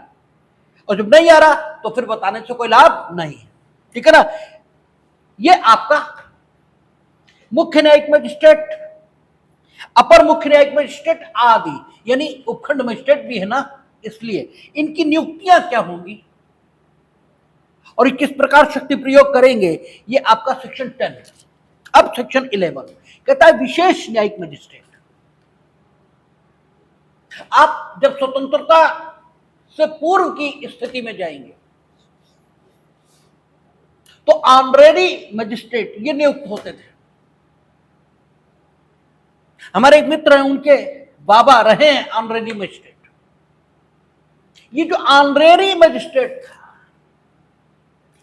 और जब नहीं आ रहा तो फिर बताने से कोई लाभ नहीं, ठीक है ना। ये आपका मुख्य न्यायिक मजिस्ट्रेट, अपर मुख्य न्यायिक मजिस्ट्रेट आदि, यानी उपखंड मजिस्ट्रेट भी है ना, इसलिए इनकी नियुक्तियां क्या होंगी और किस प्रकार शक्ति प्रयोग करेंगे, ये आपका सेक्शन 10। अब सेक्शन 11 कहता है विशेष न्यायिक मजिस्ट्रेट। आप जब स्वतंत्रता से पूर्व की स्थिति में जाएंगे तो ऑनरेरी मजिस्ट्रेट ये नियुक्त होते थे। हमारे एक मित्र हैं, उनके बाबा रहे हैं ऑनरेरी मजिस्ट्रेट। ये जो ऑनरेरी मजिस्ट्रेट था,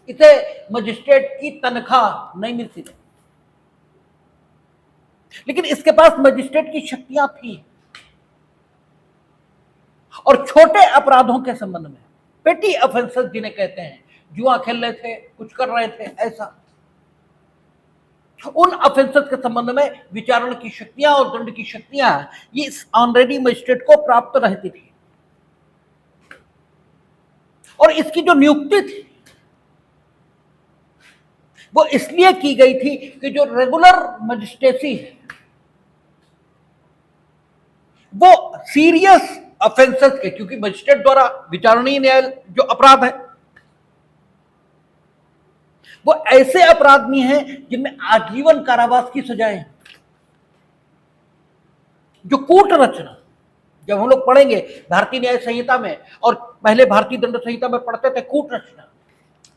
इसे मजिस्ट्रेट की तनख्वाह नहीं मिलती थी, लेकिन इसके पास मजिस्ट्रेट की शक्तियां थी और छोटे अपराधों के संबंध में, पेटी ऑफेंसेस जिन्हें कहते हैं, जुआ खेल रहे थे, कुछ कर रहे थे, ऐसा उन ऑफेंसेस के संबंध में विचारण की शक्तियां और दंड की शक्तियां ये इस ऑनरेडी मजिस्ट्रेट को प्राप्त रहती थी। और इसकी जो नियुक्ति थी वो इसलिए की गई थी कि जो रेगुलर मजिस्ट्रेसी है वो सीरियस ऑफेंसेस के, क्योंकि मजिस्ट्रेट द्वारा विचारणीय न्याय जो अपराध है वो ऐसे अपराध नहीं है जिनमें आजीवन कारावास की सजाएं हैं। जो कूट रचना, जब हम लोग पढ़ेंगे भारतीय न्याय संहिता में और पहले भारतीय दंड संहिता में पढ़ते थे कूट रचना,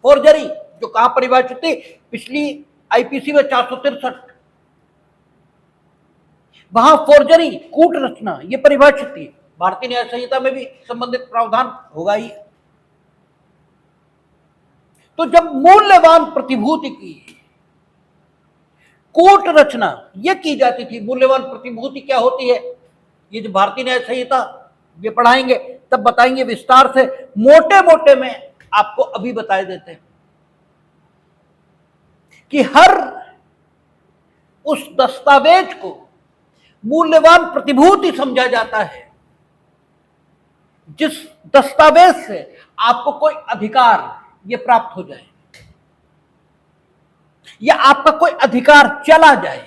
फोर्जरी जो कहां परिभाषित थी, पिछली आईपीसी में 463, वहां फोर्जरी कूट रचना ये परिभाषित थी। भारतीय न्याय संहिता में भी संबंधित प्रावधान होगा ही। तो जब मूल्यवान प्रतिभूति की कूट रचना ये की जाती थी, मूल्यवान प्रतिभूति क्या होती है ये जो भारतीय न्याय संहिता ये पढ़ाएंगे तब बताएंगे विस्तार से, मोटे मोटे में आपको अभी बता देते हैं कि हर उस दस्तावेज को मूल्यवान प्रतिभूति समझा जाता है जिस दस्तावेज से आपको कोई अधिकार ये प्राप्त हो जाए या आपका कोई अधिकार चला जाए,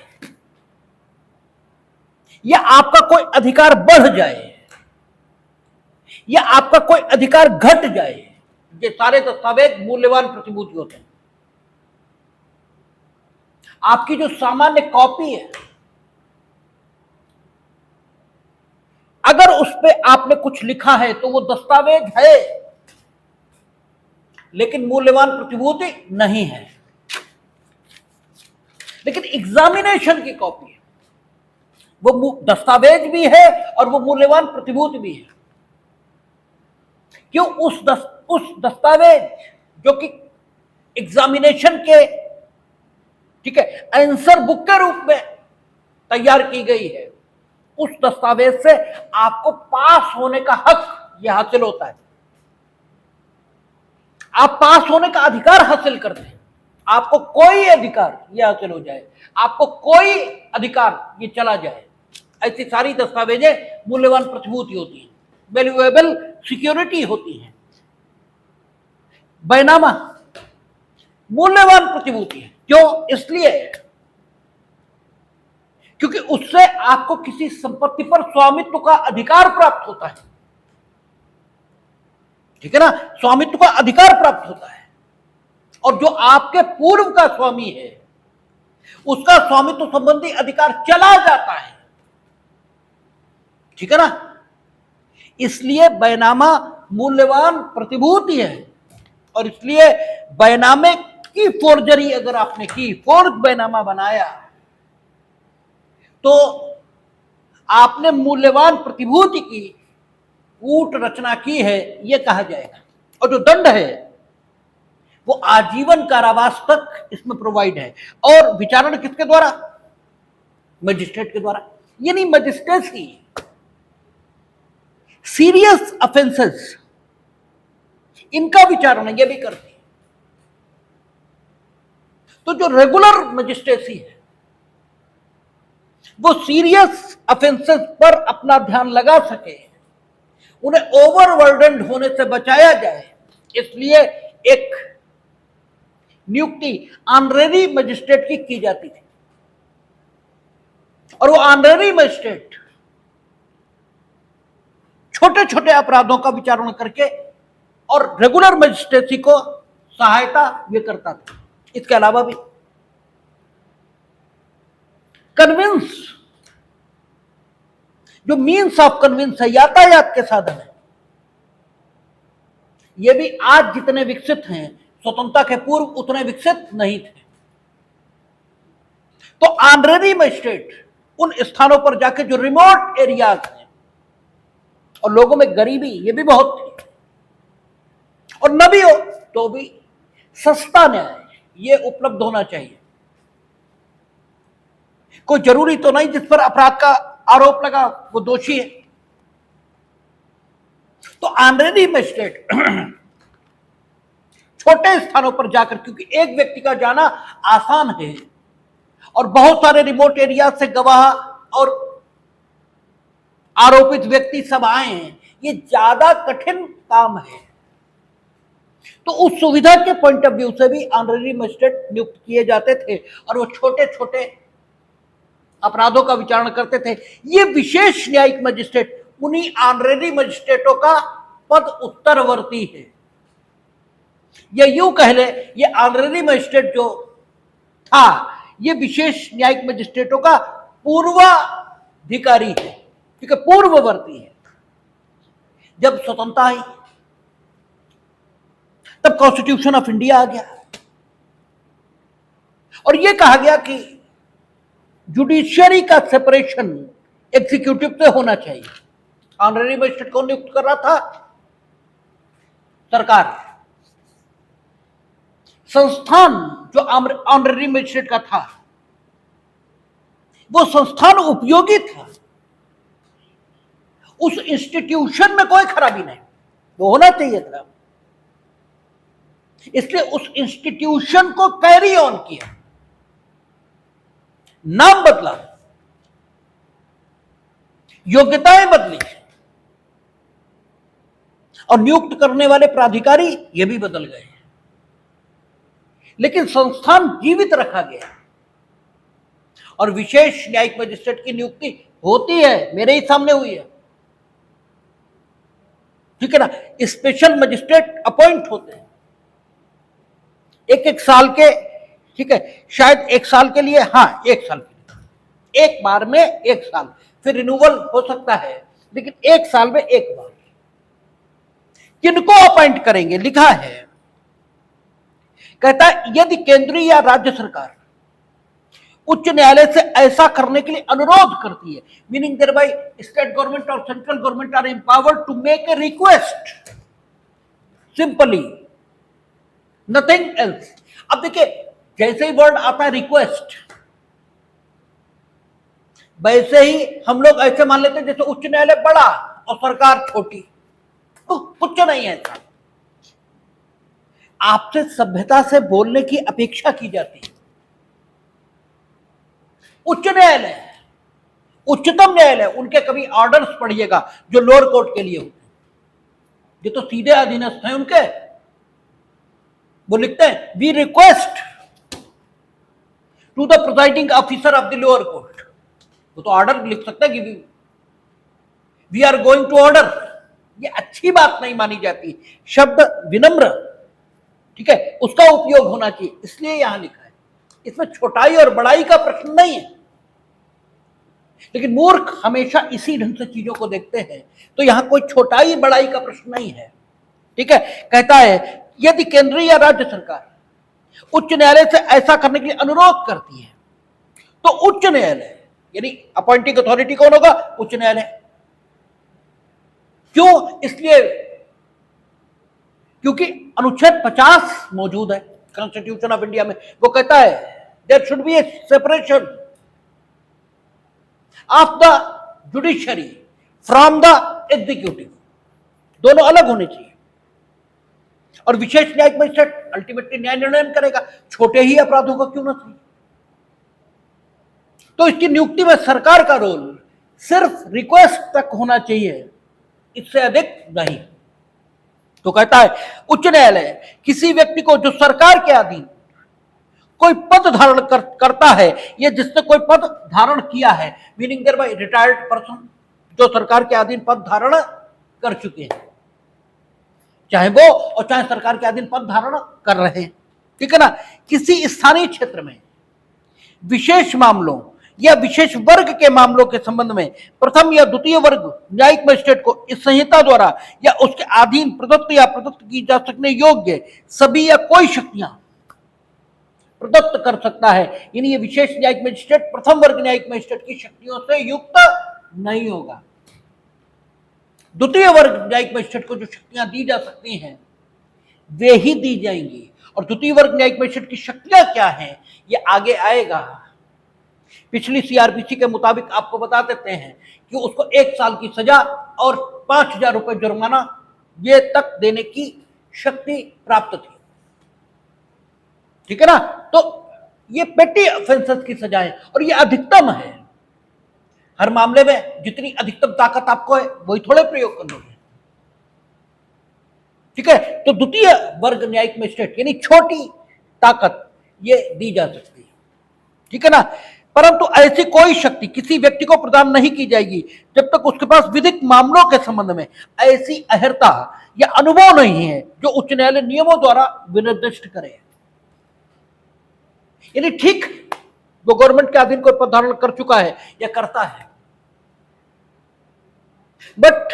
या आपका कोई अधिकार बढ़ जाए या आपका कोई अधिकार घट जाए, ये सारे दस्तावेज मूल्यवान प्रतिभूति होते हैं। आपकी जो सामान्य कॉपी है, अगर उस पे आपने कुछ लिखा है तो वो दस्तावेज है, लेकिन मूल्यवान प्रतिभूति नहीं है। लेकिन एग्जामिनेशन की कॉपी है, वो दस्तावेज भी है और वो मूल्यवान प्रतिभूति भी है। क्यों? उस दस्तावेज जो कि एग्जामिनेशन के, ठीक है, आंसर बुक के रूप में तैयार की गई है, उस दस्तावेज से आपको पास होने का हक यह हासिल होता है। आप पास होने का अधिकार हासिल करते हैं। आपको कोई अधिकार ये हासिल हो जाए, आपको कोई अधिकार ये चला जाए, ऐसी सारी दस्तावेजें मूल्यवान प्रतिभूति होती हैं, वैल्यूएबल सिक्योरिटी होती हैं। बैनामा मूल्यवान प्रतिभूति है। क्यों? इसलिए क्योंकि उससे आपको किसी संपत्ति पर स्वामित्व का अधिकार प्राप्त होता है, ठीक है ना, स्वामित्व का अधिकार प्राप्त होता है। और जो आपके पूर्व का स्वामी है उसका स्वामित्व संबंधी अधिकार चला जाता है, ठीक है ना। इसलिए बैनामा मूल्यवान प्रतिभूति है। और इसलिए बैनामे की फोर्जरी अगर आपने की, फोर्ज बैनामा बनाया, तो आपने मूल्यवान प्रतिभूति की कूट रचना की है, यह कहा जाएगा। और जो दंड है वो आजीवन कारावास तक इसमें प्रोवाइड है। और विचारण किसके द्वारा? मजिस्ट्रेट के द्वारा। यानी मजिस्ट्रेसी सीरियस ऑफेंसेस, इनका विचारण ये भी करती है। तो जो रेगुलर मजिस्ट्रेसी है वो सीरियस ऑफेंसेस पर अपना ध्यान लगा सके, उन्हें ओवरबर्डन्ड होने से बचाया जाए, इसलिए एक नियुक्ति ऑनरेरी मजिस्ट्रेट की जाती थी। और वो ऑनरेरी मजिस्ट्रेट छोटे छोटे अपराधों का विचारण करके और रेगुलर मजिस्ट्रेसी को सहायता ये करता था। इसके अलावा भी कन्विंस, जो मीन्स ऑफ कन्विंस है, यातायात के साधन है, ये भी आज जितने विकसित हैं स्वतंत्रता के पूर्व उतने विकसित नहीं थे। तो ऑनरेरी मजिस्ट्रेट उन स्थानों पर जाके जो रिमोट एरियाज हैं और लोगों में गरीबी ये भी बहुत थी, और न भी हो तो भी सस्ता न्याय ये उपलब्ध होना चाहिए। कोई जरूरी तो नहीं जिस पर अपराध का आरोप लगा वो दोषी है। तो ऑनरेरी मजिस्ट्रेट छोटे स्थानों पर जाकर, क्योंकि एक व्यक्ति का जाना आसान है और बहुत सारे रिमोट एरिया से गवाह और आरोपित व्यक्ति सब आए हैं, ये ज्यादा कठिन काम है। तो उस सुविधा के पॉइंट ऑफ व्यू से भी ऑनरेरी मजिस्ट्रेट नियुक्त किए जाते थे और वो छोटे छोटे अपराधों का विचारण करते थे। ये विशेष न्यायिक मजिस्ट्रेट उन्हीं ऑनरेरी मजिस्ट्रेटों का पद उत्तरवर्ती है। या यूं कह ले, ये ऑनरेरी मजिस्ट्रेट जो था ये विशेष न्यायिक मजिस्ट्रेटों का पूर्वाधिकारी है, क्योंकि पूर्ववर्ती है। जब स्वतंत्रता आई तब कॉन्स्टिट्यूशन ऑफ इंडिया आ गया और यह कहा गया कि जुडिशियरी का सेपरेशन एग्जीक्यूटिव से होना चाहिए। ऑनरेरी मजिस्ट्रेट कौन नियुक्त कर रहा था? सरकार। संस्थान जो ऑनरेरी मजिस्ट्रेट का था वो संस्थान उपयोगी था, उस इंस्टीट्यूशन में कोई खराबी नहीं, वो होना चाहिए था। इसलिए उस इंस्टीट्यूशन को कैरी ऑन किया, नाम बदला, योग्यताएं बदली और नियुक्त करने वाले प्राधिकारी ये भी बदल गए, लेकिन संस्थान जीवित रखा गया और विशेष न्यायिक मजिस्ट्रेट की नियुक्ति होती है, मेरे ही सामने हुई है, ठीक है ना। स्पेशल मजिस्ट्रेट अपॉइंट होते हैं एक एक साल के, ठीक है, शायद एक साल के लिए, हाँ एक साल के लिए, एक बार में एक साल, फिर रिन्यूअल हो सकता है, लेकिन एक साल में एक बार। किनको अपॉइंट करेंगे, लिखा है, कहता है यदि केंद्रीय या राज्य सरकार उच्च न्यायालय से ऐसा करने के लिए अनुरोध करती है, meaning thereby state government और central government are empowered to make a request, simply nothing else. अब देखिए, जैसे ही वर्ड आता है रिक्वेस्ट, वैसे ही हम लोग ऐसे मान लेते हैं जैसे उच्च न्यायालय बड़ा और सरकार छोटी, तो कुछ नहीं है ऐसा। आपसे सभ्यता से बोलने की अपेक्षा की जाती है। उच्च न्यायालय, उच्चतम न्यायालय, उनके कभी ऑर्डर्स पढ़िएगा जो लोअर कोर्ट के लिए होते हैं, ये तो सीधे अधीनस्थ हैं उनके। वो लिखते हैं we request to the presiding officer of the lower court, वो तो ऑर्डर लिख सकते हैं कि we are going to order. ये अच्छी बात नहीं मानी जाती, शब्द विनम्र, ठीक है, उसका उपयोग होना चाहिए, इसलिए यहां लिखा है। इसमें छोटाई और बड़ाई का प्रश्न नहीं है, लेकिन मूर्ख हमेशा इसी ढंग से चीजों को देखते हैं, तो यहां कोई छोटाई बड़ाई का प्रश्न नहीं है, ठीक है। कहता है यदि केंद्रीय या राज्य सरकार उच्च न्यायालय से ऐसा करने के लिए अनुरोध करती है, तो उच्च न्यायालय यानी अपॉइंटिंग अथॉरिटी कौन होगा, उच्च न्यायालय। क्यों, इसलिए क्योंकि अनुच्छेद 50 मौजूद है कॉन्स्टिट्यूशन ऑफ इंडिया में, वो कहता है there should be a separation of the judiciary from the executive, दोनों अलग होने चाहिए। और विशेष न्यायिक मजिस्ट्रेट अल्टीमेटली न्याय निर्णय करेगा, छोटे ही अपराधों का क्यों ना सही। तो इसकी नियुक्ति में सरकार का रोल सिर्फ रिक्वेस्ट तक होना चाहिए, इससे अधिक नहीं। तो कहता है उच्च न्यायालय किसी व्यक्ति को जो सरकार के अधीन कोई पद धारण करता है, या जिसने कोई पद धारण किया है, meaning thereby retired person, जो सरकार के अधीन पद धारण कर चुके हैं, चाहे वो और चाहे सरकार के अधीन पद धारण कर रहे हैं, ठीक है ना। किसी स्थानीय क्षेत्र में विशेष मामलों या विशेष वर्ग के मामलों के संबंध में प्रथम या द्वितीय वर्ग न्यायिक मजिस्ट्रेट को इस संहिता द्वारा या उसके अधीन प्रदत्त या प्रदत्त की जा सकने योग्य सभी या कोई शक्तियां प्रदत्त कर सकता है। यानी ये विशेष न्यायिक मजिस्ट्रेट प्रथम वर्ग न्यायिक मजिस्ट्रेट की शक्तियों से युक्त नहीं होगा। द्वितीय वर्ग न्यायिक मजिस्ट्रेट को जो शक्तियां दी जा सकती हैं वे ही दी जाएंगी, और द्वितीय वर्ग न्यायिक मजिस्ट्रेट की शक्तियां क्या हैं ये आगे आएगा। पिछली सीआरपीसी के मुताबिक आपको बता देते हैं कि उसको 1 साल की सजा और 5,000 रुपए जुर्माना ये तक देने की शक्ति प्राप्त थी, ठीक है ना। तो ये पेटी ऑफेंसेस की सजा है और ये अधिकतम है। हर मामले में जितनी अधिकतम ताकत आपको है वही थोड़े प्रयोग कर लोगे, ठीक है। तो द्वितीय वर्ग न्यायिक मजिस्ट्रेट यानी छोटी ताकत ये दी जा सकती है, ठीक है ना। परंतु ऐसी कोई शक्ति किसी व्यक्ति को प्रदान नहीं की जाएगी जब तक उसके पास विधिक मामलों के संबंध में ऐसी अहर्ता या अनुभव नहीं है जो उच्च न्यायालय नियमों द्वारा विनिर्दिष्ट करे। यानी ठीक वो गवर्नमेंट के अधीन कोई पद धारण कर चुका है या करता है, but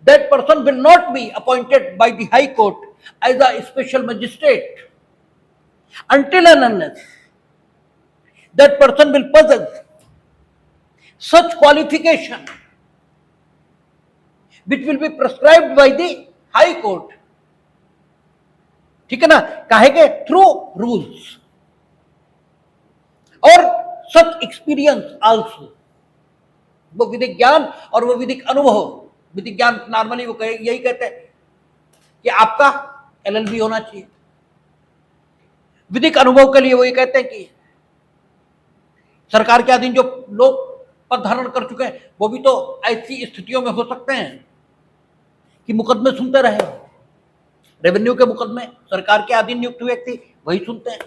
that person will not be appointed by the high court as a special magistrate until and unless that person will possess such qualification which will be prescribed by the high court, ठीक है ना, कहेंगे through rules और सच experience also. वो विधिक ज्ञान और वो विधिक अनुभव, विधिक ज्ञान नॉर्मली वो यही कहते हैं कि आपका LLB होना चाहिए, विधिक अनुभव के लिए वो ये कहते हैं कि सरकार के अधीन जो लोग पद धारण कर चुके हैं वो भी तो ऐसी स्थितियों में हो सकते हैं कि मुकदमे सुनते रहे। रेवेन्यू के मुकदमे सरकार के अधीन नियुक्त व्यक्ति वही सुनते हैं,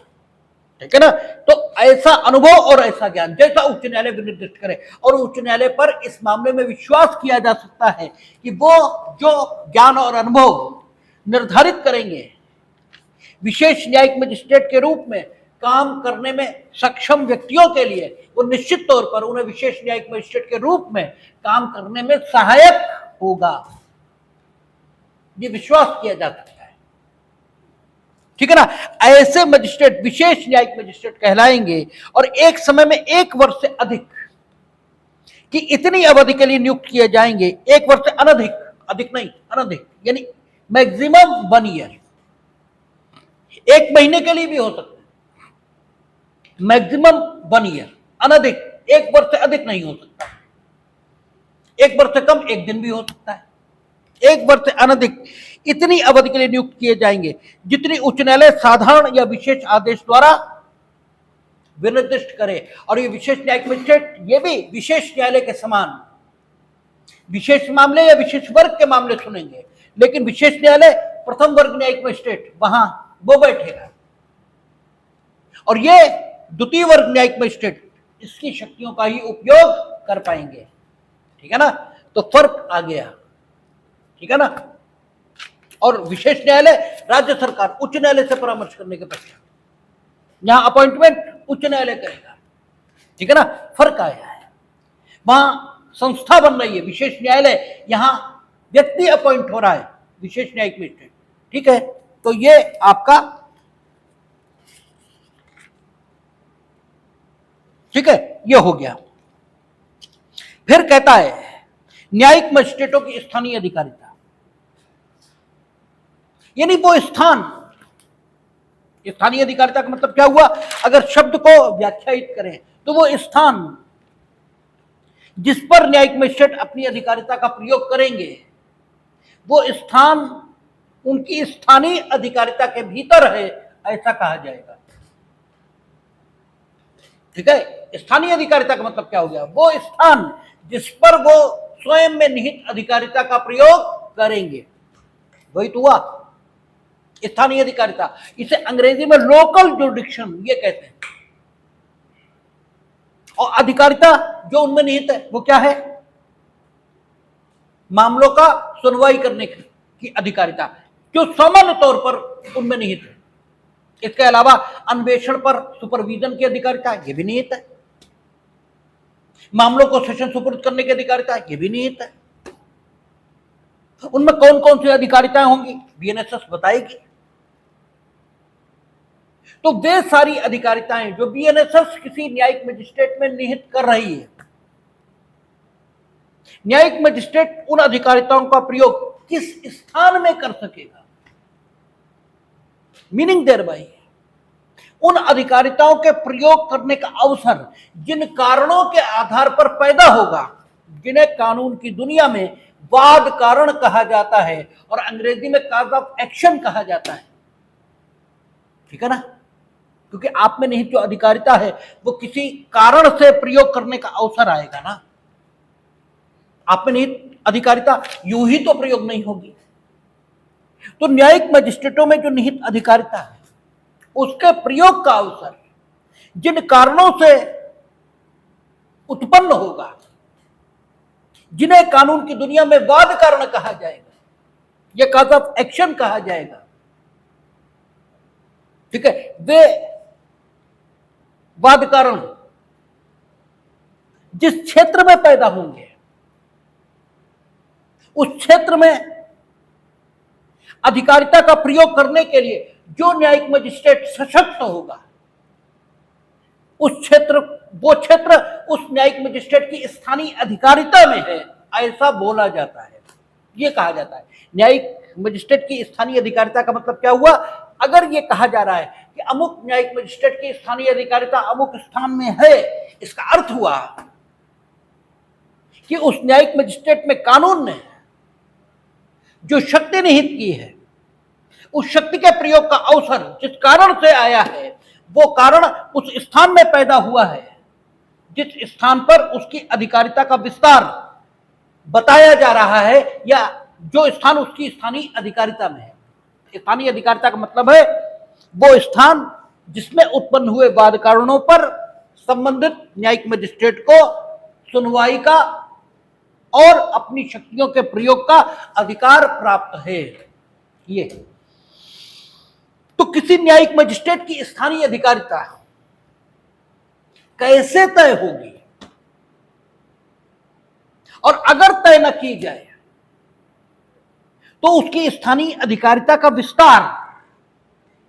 ठीक है ना। तो ऐसा अनुभव और ऐसा ज्ञान जैसा उच्च न्यायालय विनिर्दिष्ट करे, और उच्च न्यायालय पर इस मामले में विश्वास किया जा सकता है कि वो जो ज्ञान और अनुभव निर्धारित करेंगे विशेष न्यायिक मजिस्ट्रेट के रूप में काम करने में सक्षम व्यक्तियों के लिए, वो निश्चित तौर पर उन्हें विशेष न्यायिक मजिस्ट्रेट के रूप में काम करने में सहायक होगा, ये विश्वास किया जा सकता है। ठीक है ना। ऐसे मजिस्ट्रेट विशेष न्यायिक मजिस्ट्रेट कहलाएंगे और एक समय में 1 वर्ष से अधिक की इतनी अवधि के लिए नियुक्त किए जाएंगे। 1 वर्ष से अनधिक, अधिक नहीं, अनधिक, यानी मैक्सिमम 1 ईयर। 1 महीने के लिए भी हो सकता है, मैक्सिमम 1 ईयर, अनधिक 1 वर्ष से अधिक नहीं हो सकता। 1 वर्ष से कम 1 दिन भी हो सकता है। 1 वर्ष से अनधिक इतनी अवधि के लिए नियुक्त किए जाएंगे जितनी उच्च न्यायालय साधारण या विशेष आदेश द्वारा विनिर्दिष्ट करे। और ये विशेष न्यायिक मजिस्ट्रेट ये भी विशेष न्यायालय के समान विशेष मामले या विशेष वर्ग के मामले सुनेंगे, लेकिन विशेष न्यायालय प्रथम वर्ग न्यायिक मजिस्ट्रेट वहां वो बैठेगा और ये द्वितीय वर्ग न्यायिक मजिस्ट्रेट इसकी शक्तियों का ही उपयोग कर पाएंगे। ठीक है ना। तो फर्क आ गया। ठीक है ना। और विशेष न्यायालय राज्य सरकार उच्च न्यायालय से परामर्श करने के पश्चात यहां अपॉइंटमेंट उच्च न्यायालय करेगा। ठीक है ना। फर्क आया है, वहां संस्था बन रही है विशेष न्यायालय, यहां व्यक्ति अपॉइंट हो रहा है विशेष न्यायिक मजिस्ट्रेट। ठीक है। तो ये आपका ठीक है, ये हो गया। फिर कहता है न्यायिक मजिस्ट्रेटों की स्थानीय अधिकारिता, यानी वो स्थान, स्थानीय अधिकारिता का मतलब क्या हुआ, अगर शब्द को व्याख्यायित करें तो वो स्थान जिस पर न्यायिक मजिस्ट्रेट अपनी अधिकारिता का प्रयोग करेंगे वो स्थान उनकी स्थानीय अधिकारिता के भीतर है, ऐसा कहा जाएगा। ठीक है। स्थानीय अधिकारिता का मतलब क्या हो गया, वो स्थान जिस पर वो स्वयं में निहित अधिकारिता का प्रयोग करेंगे, वही तो हुआ स्थानीय अधिकारिता। इसे अंग्रेजी में लोकल जुरिडिक्शन ये कहते हैं। और अधिकारिता जो उनमें निहित है वो क्या है, मामलों का सुनवाई करने की अधिकारिता जो सामान्य तौर पर उनमें निहित है। इसके अलावा अन्वेषण पर सुपरविजन की अधिकारिता ये भी निहित है। मामलों को सेशन सुपुर्द करने की अधिकारिता ये भी निहित है। उनमें कौन कौन सी अधिकारिताएं होंगी बीएनएसएस बताएगी। तो वे सारी अधिकारिताएं जो बीएनएसएस किसी न्यायिक मजिस्ट्रेट में निहित कर रही है, न्यायिक मजिस्ट्रेट उन अधिकारिताओं का प्रयोग किस स्थान में कर सकेगा, मीनिंग देयर बाय उन अधिकारिताओं के प्रयोग करने का अवसर जिन कारणों के आधार पर पैदा होगा, जिन्हें कानून की दुनिया में वाद कारण कहा जाता है और अंग्रेजी में कॉज ऑफ एक्शन कहा जाता है। ठीक है ना। क्योंकि आप में निहित जो अधिकारिता है वो किसी कारण से प्रयोग करने का अवसर आएगा ना। आप में निहित अधिकारिता यूं ही तो प्रयोग नहीं होगी। तो न्यायिक मजिस्ट्रेटों में जो निहित अधिकारिता है उसके प्रयोग का अवसर जिन कारणों से उत्पन्न होगा, जिन्हें कानून की दुनिया में वाद कारण कहा जाएगा, यह कॉज ऑफ एक्शन कहा जाएगा। ठीक है। वे वाद कारण जिस क्षेत्र में पैदा होंगे उस क्षेत्र में अधिकारिता का प्रयोग करने के लिए जो न्यायिक मजिस्ट्रेट सशक्त होगा वो क्षेत्र उस न्यायिक मजिस्ट्रेट की स्थानीय अधिकारिता में है, ऐसा बोला जाता है। यह कहा जाता है न्यायिक मजिस्ट्रेट की स्थानीय अधिकारिता का मतलब क्या हुआ, अगर यह कहा जा रहा है कि अमुक न्यायिक मजिस्ट्रेट की स्थानीय अधिकारिता अमुक स्थान में है, इसका अर्थ हुआ कि उस न्यायिक मजिस्ट्रेट में कानून ने जो शक्ति निहित की है उस शक्ति के प्रयोग का अवसर जिस कारण से आया है वो कारण उस स्थान में पैदा हुआ है जिस स्थान पर उसकी अधिकारिता का विस्तार बताया जा रहा है या जो स्थान उसकी स्थानीय अधिकारिता में है। स्थानीय अधिकारिता का मतलब है वो स्थान जिसमें उत्पन्न हुए वाद कारणों पर संबंधित न्यायिक मजिस्ट्रेट को सुनवाई का और अपनी शक्तियों के प्रयोग का अधिकार प्राप्त है। ये तो किसी न्यायिक मजिस्ट्रेट की स्थानीय अधिकारिता कैसे तय होगी, और अगर तय न की जाए तो उसकी स्थानीय अधिकारिता का विस्तार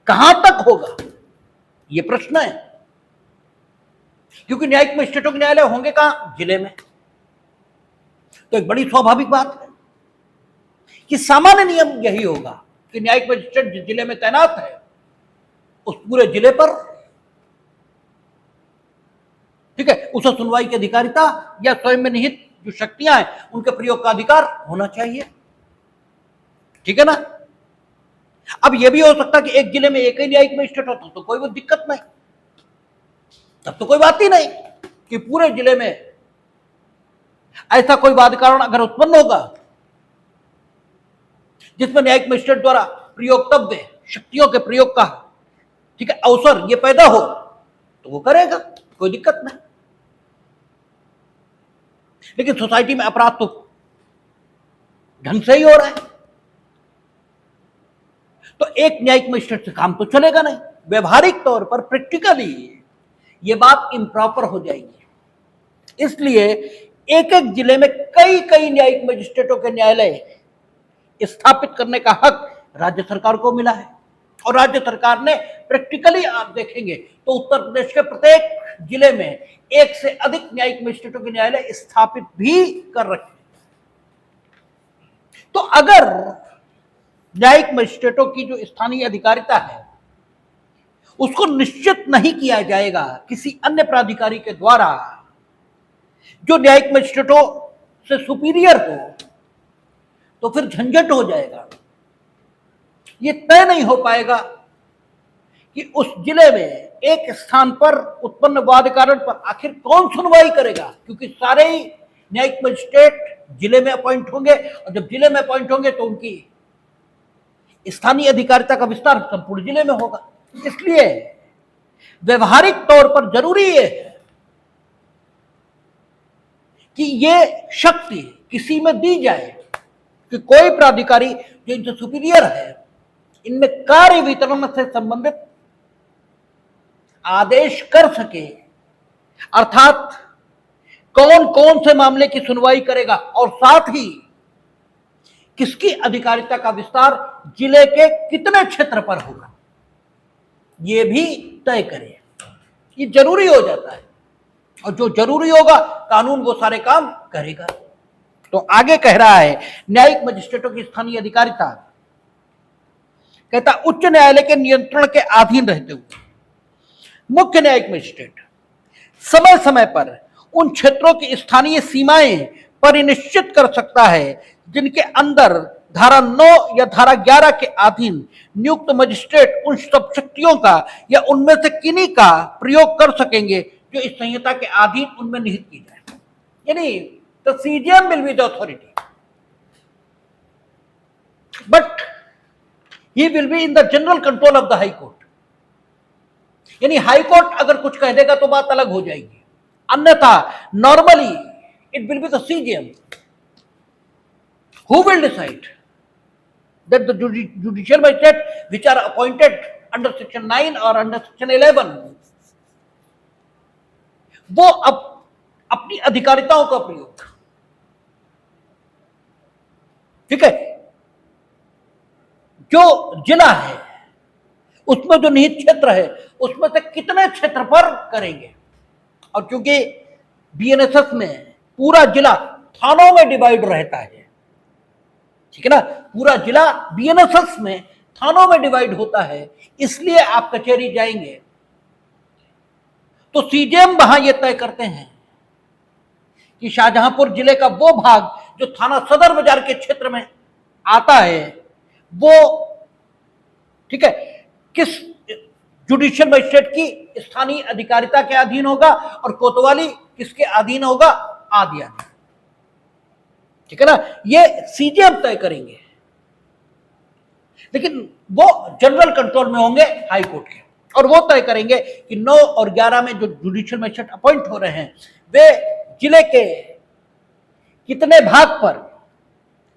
कहां तक होगा, यह प्रश्न है। क्योंकि न्यायिक मजिस्ट्रेटों के न्यायालय होंगे कहां, जिले में। तो एक बड़ी स्वाभाविक बात है कि सामान्य नियम यही होगा कि न्यायिक मजिस्ट्रेट जिस जिले में तैनात है उस पूरे जिले पर, ठीक है, उसे सुनवाई की अधिकारिता या स्वयं में निहित जो शक्तियां हैं उनके प्रयोग का अधिकार होना चाहिए, ठीक है ना। अब यह भी हो सकता है कि एक जिले में एक ही न्यायिक मजिस्ट्रेट हो तो कोई वो दिक्कत नहीं, तब तो कोई बात ही नहीं कि पूरे जिले में ऐसा कोई वाद कारण अगर उत्पन्न होगा जिसमें न्यायिक मजिस्ट्रेट द्वारा प्रयोगतव्य शक्तियों के प्रयोग का, ठीक है, अवसर ये पैदा हो तो वो करेगा, कोई दिक्कत नहीं। लेकिन सोसाइटी में अपराध तो ढंग से ही हो रहा है, तो एक न्यायिक मजिस्ट्रेट से काम तो चलेगा नहीं। व्यवहारिक तौर पर प्रैक्टिकली ये बात इम्प्रॉपर हो जाएगी। इसलिए एक एक जिले में कई कई न्यायिक मजिस्ट्रेटों के न्यायालय स्थापित करने का हक राज्य सरकार को मिला है, और राज्य सरकार ने प्रैक्टिकली आप देखेंगे तो उत्तर प्रदेश के प्रत्येक जिले में एक से अधिक न्यायिक मजिस्ट्रेटों के न्यायालय स्थापित भी कर रखे। तो अगर न्यायिक मजिस्ट्रेटों की जो स्थानीय अधिकारिता है उसको निश्चित नहीं किया जाएगा किसी अन्य प्राधिकारी के द्वारा जो न्यायिक मजिस्ट्रेटों से सुपीरियर हो, तो फिर झंझट हो जाएगा। ये तय नहीं हो पाएगा कि उस जिले में एक स्थान पर उत्पन्न वाद कारण पर आखिर कौन सुनवाई करेगा, क्योंकि सारे ही न्यायिक मजिस्ट्रेट जिले में अपॉइंट होंगे, और जब जिले में अपॉइंट होंगे तो उनकी स्थानीय अधिकारिता का विस्तार संपूर्ण जिले में होगा। इसलिए व्यवहारिक तौर पर जरूरी है कि ये शक्ति किसी में दी जाए कि कोई प्राधिकारी जो इनसे सुपीरियर है इनमें कार्य वितरण से संबंधित आदेश कर सके, अर्थात कौन कौन से मामले की सुनवाई करेगा और साथ ही किसकी अधिकारिता का विस्तार जिले के कितने क्षेत्र पर होगा, यह भी तय करे। ये जरूरी हो जाता है, और जो जरूरी होगा कानून वो सारे काम करेगा। तो आगे कह रहा है न्यायिक मजिस्ट्रेटों की स्थानीय अधिकारिता, कहता उच्च न्यायालय के नियंत्रण के अधीन रहते हुए मुख्य न्यायिक मजिस्ट्रेट समय समय पर उन क्षेत्रों की स्थानीय सीमाएं परिनिश्चित कर सकता है जिनके अंदर धारा 9 या धारा 11 के अधीन नियुक्त मजिस्ट्रेट उन सब शक्तियों का या उनमें से किन्हीं का प्रयोग कर सकेंगे जो इस संहिता के अधीन उनमें निहित की जाए। यानी the CGM will be the authority but he will be in the general control of the high court. यानी हाई कोर्ट अगर कुछ कह देगा तो बात अलग हो जाएगी, अन्यथा normally it will be the CGM who will decide that the judicial magistrate which are appointed under section 9 or under section 11 वो अब अपनी अधिकारिताओं का प्रयोग, ठीक है, जो जिला है उसमें जो निहित क्षेत्र है उसमें से कितने क्षेत्र पर करेंगे। और क्योंकि बीएनएसएस में पूरा जिला थानों में डिवाइड रहता है, ठीक है ना, पूरा जिला बीएनएसएस में थानों में डिवाइड होता है, इसलिए आप कचहरी जाएंगे तो सीजीएम वहां यह तय करते हैं कि शाहजहांपुर जिले का वो भाग जो थाना सदर बाजार के क्षेत्र में आता है वो, ठीक है, किस जुडिशियल मजिस्ट्रेट की स्थानीय अधिकारिता के अधीन होगा और कोतवाली किसके अधीन होगा, आदि आदि, ठीक है ना, ये सीजीएम तय करेंगे। लेकिन वो जनरल कंट्रोल में होंगे हाई कोर्ट के, और वो तय करेंगे कि 9 और 11 में जो जुडिशियल मजिस्ट्रेट अपॉइंट हो रहे हैं वे जिले के कितने भाग पर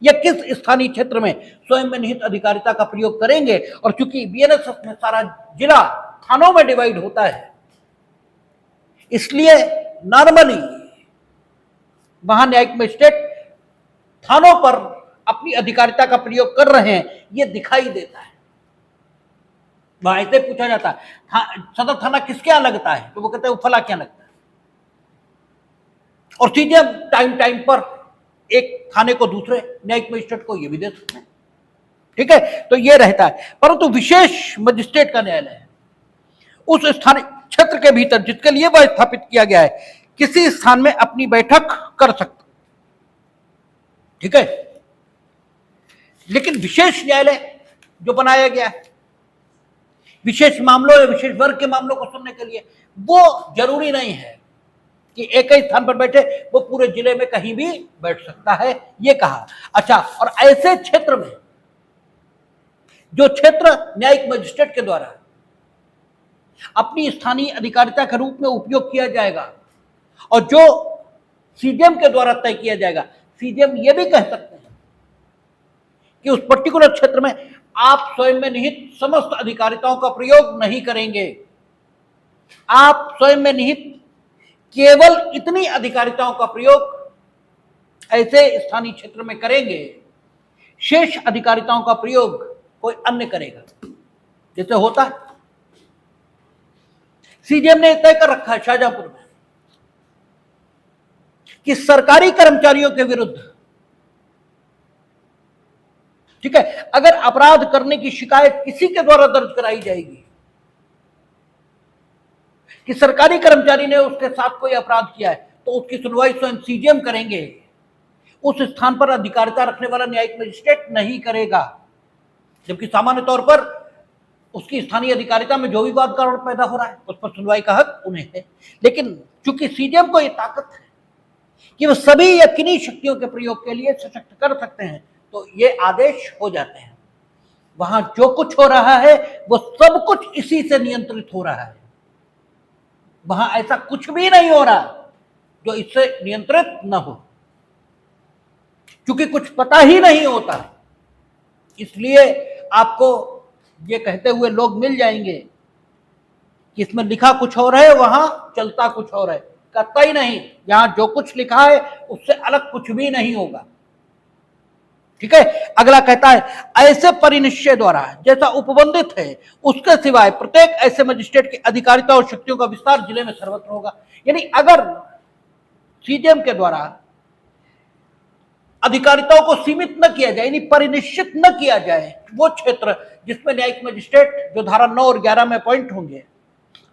या किस स्थानीय क्षेत्र में स्वयं में निहित अधिकारिता का प्रयोग करेंगे। और चूंकि बीएनएसएस में सारा जिला थानों में डिवाइड होता है, इसलिए नॉर्मली वहां न्यायिक मजिस्ट्रेट थानों पर अपनी अधिकारिता का प्रयोग कर रहे हैं, यह दिखाई देता है। वहां ऐसे पूछा जाता है सदर थाना किसके यहां लगता है, तो वो कहते हैं फला क्या लगता है। और सीधे टाइम टाइम पर एक थाने को दूसरे न्यायिक मजिस्ट्रेट को ये भी दे सकते हैं। ठीक है, तो ये रहता है। परंतु विशेष मजिस्ट्रेट का न्यायालय है उस स्थानीय क्षेत्र के भीतर जिसके लिए वह स्थापित किया गया है किसी स्थान में अपनी बैठक कर सकता। ठीक है, लेकिन विशेष न्यायालय जो बनाया गया है विशेष मामलों या विशेष वर्ग के मामलों को सुनने के लिए, वो जरूरी नहीं है कि एक ही स्थान पर बैठे, वो पूरे जिले में कहीं भी बैठ सकता है, ये कहा। अच्छा, और ऐसे क्षेत्र में जो क्षेत्र न्यायिक मजिस्ट्रेट के द्वारा अपनी स्थानीय अधिकारिता के रूप में उपयोग किया जाएगा और जो सीजेएम के द्वारा तय किया जाएगा, सीजेएम ये भी कह सकते हैं कि उस पर्टिकुलर क्षेत्र में आप स्वयं में निहित समस्त अधिकारिताओं का प्रयोग नहीं करेंगे, आप स्वयं में निहित केवल इतनी अधिकारिताओं का प्रयोग ऐसे स्थानीय क्षेत्र में करेंगे, शेष अधिकारिताओं का प्रयोग कोई अन्य करेगा। जैसे होता है सीजेएम ने तय कर रखा है शाहजहांपुर में कि सरकारी कर्मचारियों के विरुद्ध, ठीक है, अगर अपराध करने की शिकायत किसी के द्वारा दर्ज कराई जाएगी कि सरकारी कर्मचारी ने उसके साथ कोई अपराध किया है, तो उसकी सुनवाई स्वयं सीजेएम करेंगे, उस स्थान पर अधिकारिता रखने वाला न्यायिक मजिस्ट्रेट नहीं करेगा। जबकि सामान्य तौर पर उसकी स्थानीय अधिकारिता में जो भी वाद कारण पैदा हो रहा है उस पर सुनवाई का हक उन्हें है। लेकिन चूंकि सीजेएम को यह ताकत है कि वो सभी यकीनी शक्तियों के प्रयोग के लिए सशक्त कर सकते हैं, तो ये आदेश हो जाते हैं। वहां जो कुछ हो रहा है वो सब कुछ इसी से नियंत्रित हो रहा है। वहां ऐसा कुछ भी नहीं हो रहा जो इससे नियंत्रित न हो, क्योंकि कुछ पता ही नहीं होता। इसलिए आपको ये कहते हुए लोग मिल जाएंगे कि इसमें लिखा कुछ और है, वहां चलता कुछ और है। कतई नहीं, यहां जो कुछ लिखा है उससे अलग कुछ भी नहीं होगा। ठीक है, अगला कहता है ऐसे परिनिश्चय द्वारा जैसा उपबंधित है उसके सिवाय प्रत्येक ऐसे मजिस्ट्रेट की अधिकारिता और शक्तियों का विस्तार जिले में सर्वत्र होगा। यानी अगर सीजेएम के द्वारा अधिकारिताओं को सीमित न किया जाए, यानी परिनिश्चित न किया जाए, वो क्षेत्र जिसमें न्यायिक मजिस्ट्रेट जो धारा 9 और 11 में अपॉइंट होंगे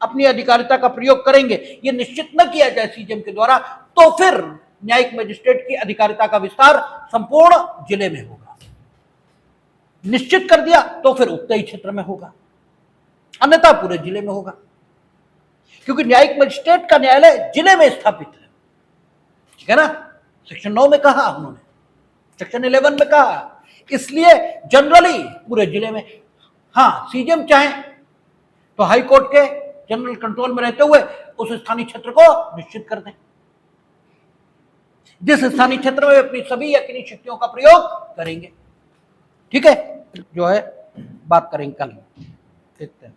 अपनी अधिकारिता का प्रयोग करेंगे, ये निश्चित न किया जाए सीजेएम के द्वारा, तो फिर न्यायिक मजिस्ट्रेट की अधिकारिता का विस्तार संपूर्ण जिले में होगा। निश्चित कर दिया तो फिर उतने ही क्षेत्र में होगा, अन्यथा पूरे जिले में होगा, क्योंकि न्यायिक मजिस्ट्रेट का न्यायालय जिले में स्थापित है। ठीक है ना, सेक्शन 9 में कहा उन्होंने, सेक्शन 11 में कहा, इसलिए जनरली पूरे जिले में। हाँ, सीजेएम चाहे तो हाई कोर्ट के जनरल कंट्रोल में रहते हुए उस स्थानीय क्षेत्र को निश्चित कर दें, जिस स्थानीय क्षेत्र में अपनी सभी यकीनी शक्तियों का प्रयोग करेंगे। ठीक है, जो है बात करेंगे कल, देखते हैं।